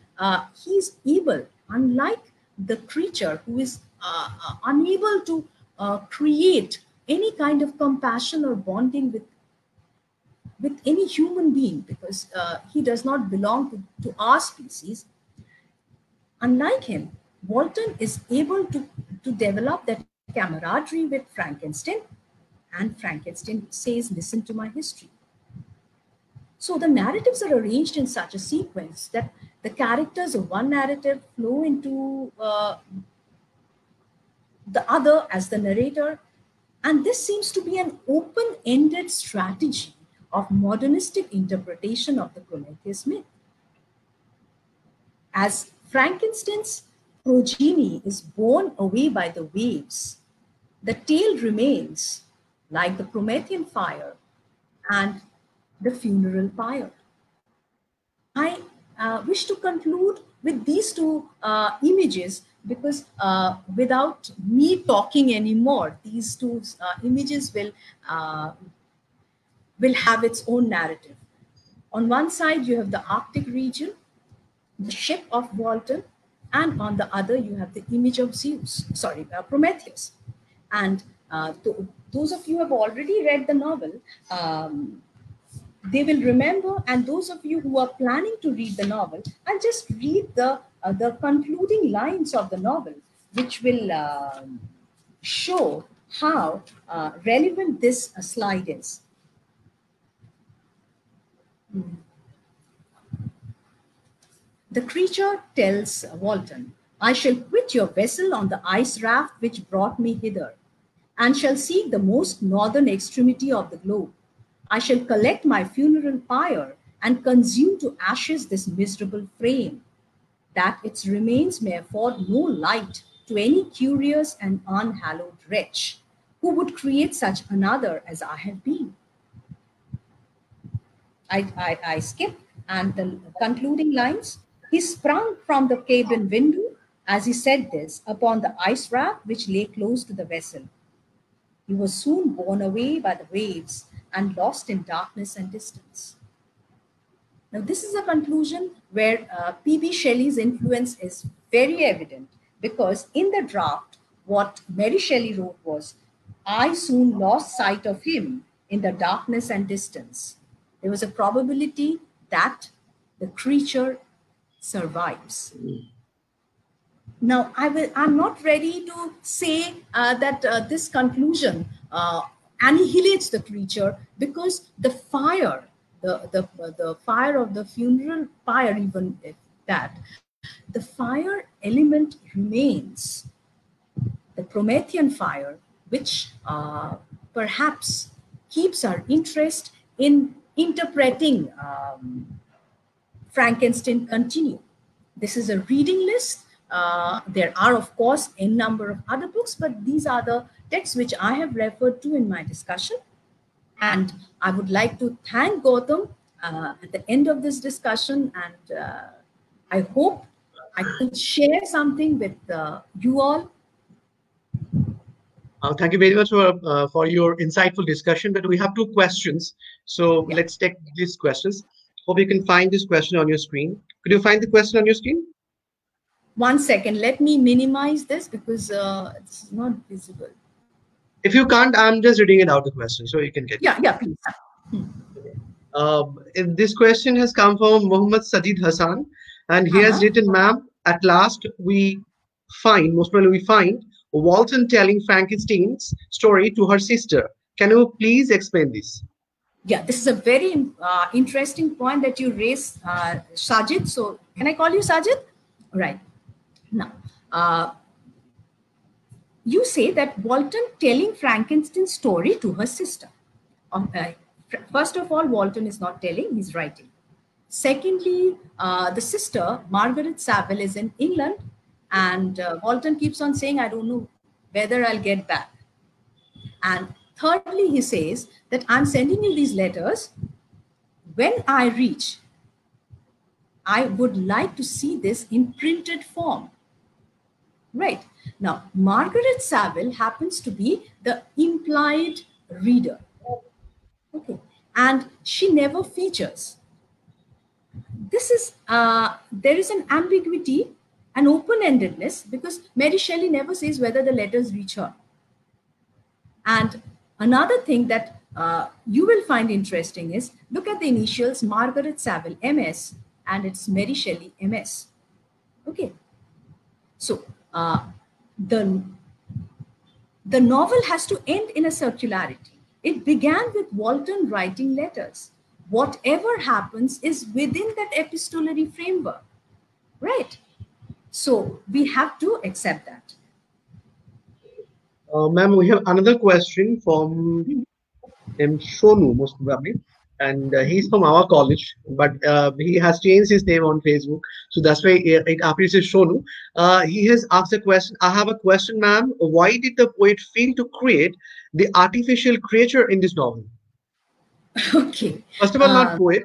he's able, unlike the creature who is unable to create any kind of compassion or bonding with any human being, because he does not belong to our species. Unlike him, Walton is able to develop that camaraderie with Frankenstein, and Frankenstein says, "Listen to my history." So the narratives are arranged in such a sequence that the characters of one narrative flow into the other as the narrator. And this seems to be an open-ended strategy of modernistic interpretation of the Prometheus myth. As Frankenstein's progeny is borne away by the waves, the tale remains like the Promethean fire and the funeral pyre. I wish to conclude with these two images, because without me talking anymore, these two images will have its own narrative. On one side, you have the Arctic region, the ship of Walton, and on the other, you have the image of Prometheus. And those of you who have already read the novel, they will remember, and those of you who are planning to read the novel, I'll just read the concluding lines of the novel, which will show how relevant this slide is. The creature tells Walton, "I shall quit your vessel on the ice raft which brought me hither, and shall seek the most northern extremity of the globe. I shall collect my funeral pyre and consume to ashes this miserable frame, that its remains may afford no light to any curious and unhallowed wretch who would create such another as I have been." I skip, and the concluding lines. He sprung from the cabin window as he said this upon the ice raft which lay close to the vessel. He was soon borne away by the waves and lost in darkness and distance. Now, this is a conclusion where P.B. Shelley's influence is very evident, because in the draft, what Mary Shelley wrote was, I soon lost sight of him in the darkness and distance. There was a probability that the creature survives. Now, I'm not ready to say that this conclusion annihilates the creature, because the fire, the fire of the funeral pyre, even if that, the fire element remains. The Promethean fire, which perhaps keeps our interest in interpreting Frankenstein continue. This is a reading list. There are, of course, a number of other books, but these are the texts which I have referred to in my discussion. And I would like to thank Gautam at the end of this discussion, and I hope I could share something with you all. Thank you very much for your insightful discussion. But we have two questions, so Yeah. let's take these questions. Hope you can find this question on your screen. Could you find the question on your screen? 1 second, let me minimize this because it's not visible. If you can't, I'm just reading it out the question, so you can get it. Yeah, please. This question has come from Muhammad Sajid Hassan, and he has written, ma'am, at last most probably we find Walton telling Frankenstein's story to her sister. Can you please explain this? Yeah, this is a very interesting point that you raised, Sajid. So can I call you Sajid? Right. Now, you say that Walton telling Frankenstein's story to her sister. First of all, Walton is not telling, he's writing. Secondly, the sister, Margaret Saville, is in England, and Walton keeps on saying, I don't know whether I'll get back. And thirdly, he says that I'm sending you these letters. When I reach, I would like to see this in printed form. Right. Now, Margaret Saville happens to be the implied reader. Okay. And she never features. This is, there is an ambiguity, an open-endedness, because Mary Shelley never says whether the letters reach her. And another thing that you will find interesting is, look at the initials, Margaret Saville, MS, and it's Mary Shelley, MS. Okay. So, the novel has to end in a circularity. It began with Walton writing letters. Whatever happens is within that epistolary framework, right? So we have to accept that. Ma'am, we have another question from Shonu, most probably. And he's from our college, but he has changed his name on Facebook. So that's why it appears as Shonu. He has asked a question. I have a question, ma'am. Why did the poet fail to create the artificial creature in this novel? Okay. First of all, not poet.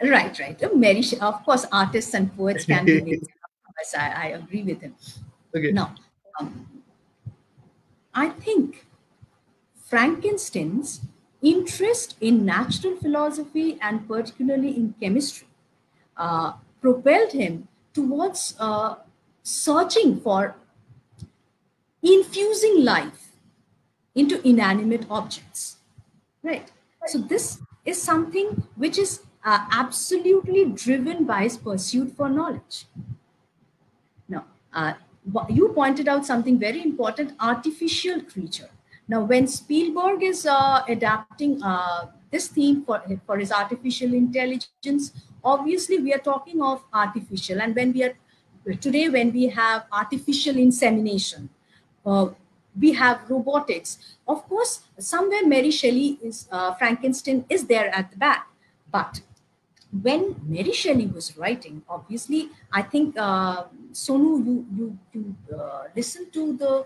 Right. Mary, of course, artists and poets can be mixed. I agree with him. Okay. Now, I think Frankenstein's interest in natural philosophy and particularly in chemistry propelled him towards searching for infusing life into inanimate objects, right? So this is something which is absolutely driven by his pursuit for knowledge. Now, you pointed out something very important, artificial creature. Now, when Spielberg is adapting this theme for his artificial intelligence, obviously we are talking of artificial. And when we have artificial insemination, we have robotics. Of course, somewhere Mary Shelley is Frankenstein is there at the back. But when Mary Shelley was writing, obviously, I think Sonu, you listened to the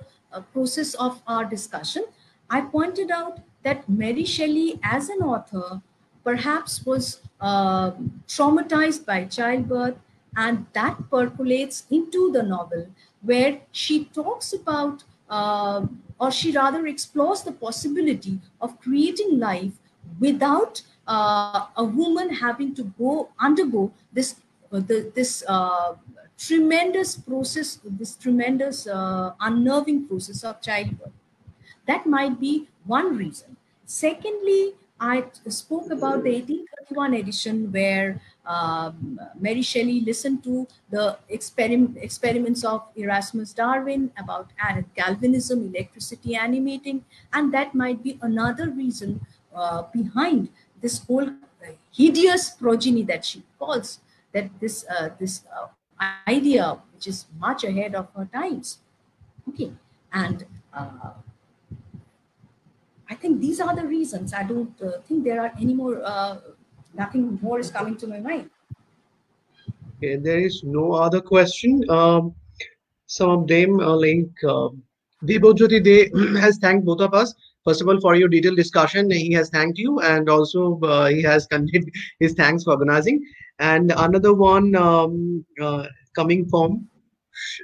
process of our discussion. I pointed out that Mary Shelley, as an author, perhaps was traumatized by childbirth, and that percolates into the novel, where she talks about, or she rather explores the possibility of creating life without a woman having to undergo this tremendous process, this tremendous unnerving process of childbirth. That might be one reason. Secondly, I spoke about the 1831 edition where Mary Shelley listened to the experiments of Erasmus Darwin about galvanism, electricity animating, and that might be another reason behind this whole hideous progeny that she calls, that this idea which is much ahead of her times. Okay, and I think these are the reasons. I don't think there are any more. Nothing more is coming to my mind. Okay, there is no other question. Some of them Vibhojyoti Day has thanked both of us. First of all, for your detailed discussion, he has thanked you, and also he has conveyed his thanks for organizing. And another one coming from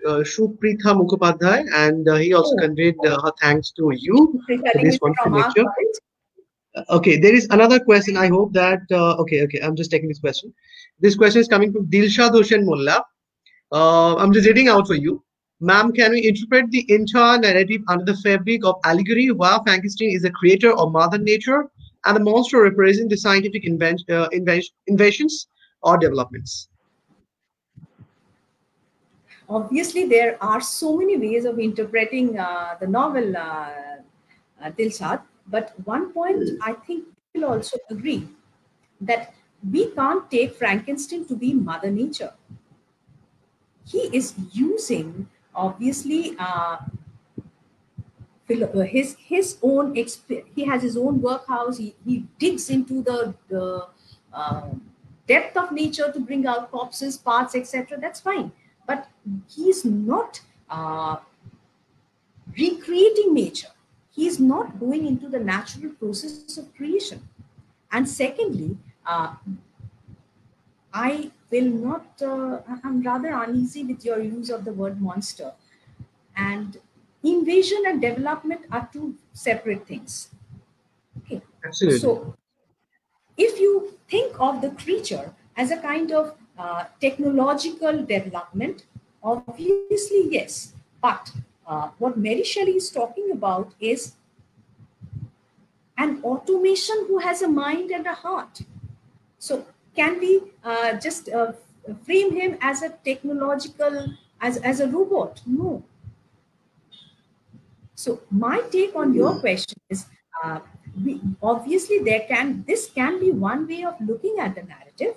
Shupritha Mukhopadhyay, and he also Oh, conveyed her thanks to you you're for telling this it wonderful from our lecture. side. Okay, there is another question. I hope that okay. I'm just taking this question. This question is coming from Dilshad Hossain Mullah. I'm just reading out for you. Ma'am, can we interpret the entire narrative under the fabric of allegory while Frankenstein is a creator of Mother Nature and the monster represents the scientific inventions or developments? Obviously, there are so many ways of interpreting the novel, Dilshad. But one point I think we will also agree that we can't take Frankenstein to be Mother Nature. He is using, obviously, his own he has his own workhouse. He digs into the uh, depth of nature to bring out corpses, parts, etc. That's fine, but he's not recreating nature. He's not going into the natural process of creation. And secondly, I will not I'm rather uneasy with your use of the word monster. And invasion and development are two separate things. Okay. Absolutely. So if you think of the creature as a kind of technological development, obviously yes. But what Mary Shelley is talking about is an automation who has a mind and a heart. So can we just frame him as a technological, as a robot? No. So my take on your question is, obviously this can be one way of looking at the narrative,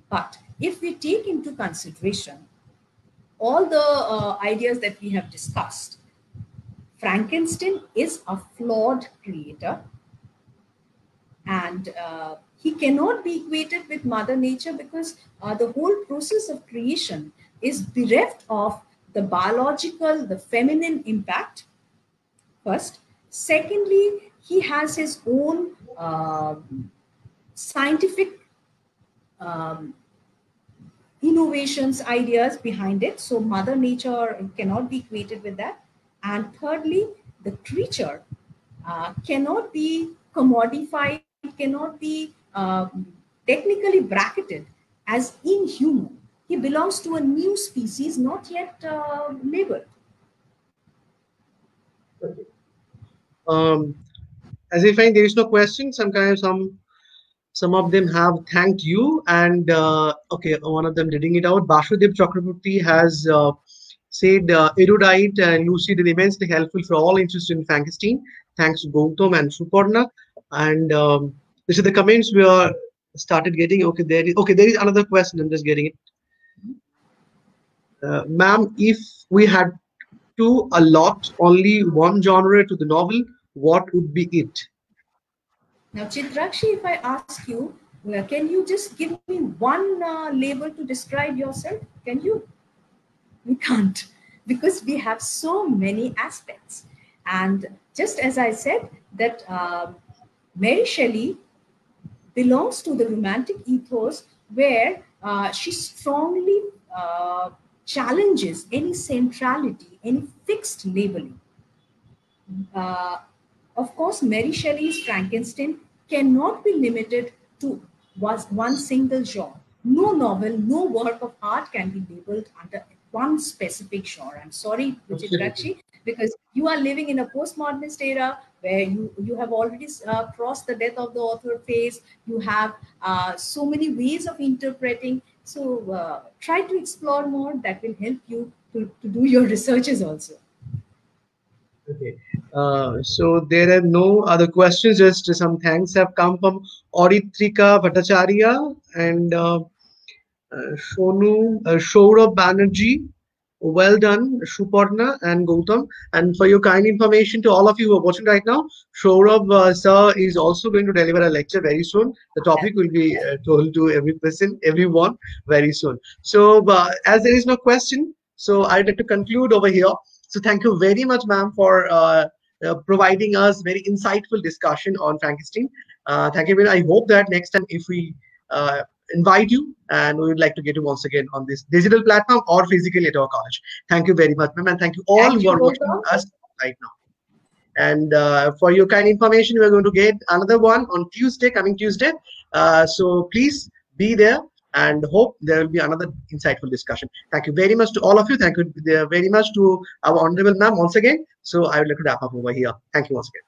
but if we take into consideration all the ideas that we have discussed, Frankenstein is a flawed creator, and he cannot be equated with Mother Nature because the whole process of creation is bereft of the biological, the feminine impact. First. Secondly, he has his own scientific um, innovations, ideas behind it. So Mother Nature cannot be equated with that. And thirdly, the creature cannot be commodified, cannot be technically bracketed as inhuman. He belongs to a new species, not yet labeled. Um, as I find there is no question, some of them have thanked you, and okay, one of them reading it out. Basudev Chakraborty has said erudite and lucid and immensely helpful for all interested in Frankenstein. Thanks to Gautam and Suparna. And this is the comments we are started getting. Okay. There is another question. I'm just getting it. Ma'am, if we had to allot only one genre to the novel, what would be it? Now, Chitrakshi, if I ask you, can you just give me one label to describe yourself? Can you? We can't, because we have so many aspects. And just as I said, that Mary Shelley belongs to the romantic ethos where she strongly challenges any centrality, any fixed labeling. Uh, of course, Mary Shelley's Frankenstein cannot be limited to was one single genre. No novel, no work of art can be labeled under one specific genre. I'm sorry, Absolutely. Vichitrakshi, because you are living in a postmodernist era where you have already crossed the death of the author phase. You have so many ways of interpreting. So try to explore more. That will help you to do your researches also. Okay. So there are no other questions. Just some thanks have come from Oritrika Bhattacharya and Shourabh Banerjee. Well done, Suparna and Gautam. And for your kind information to all of you who are watching right now, Shourabh sir is also going to deliver a lecture very soon. The topic will be told to every person, everyone very soon. So as there is no question, so I'd like to conclude over here. So thank you very much, ma'am, for providing us very insightful discussion on Frankenstein. Thank you very much. I hope that next time if we uh, invite you and we would like to get you once again on this digital platform or physically at our college. Thank you very much, ma'am, and thank you all Thank who you, are watching Gautam. us right now. And for your kind information, we are going to get another one on Tuesday, coming Tuesday. So please be there and hope there will be another insightful discussion. Thank you very much to all of you. Thank you very much to our honorable ma'am once again. So I would like to wrap up over here. Thank you once again.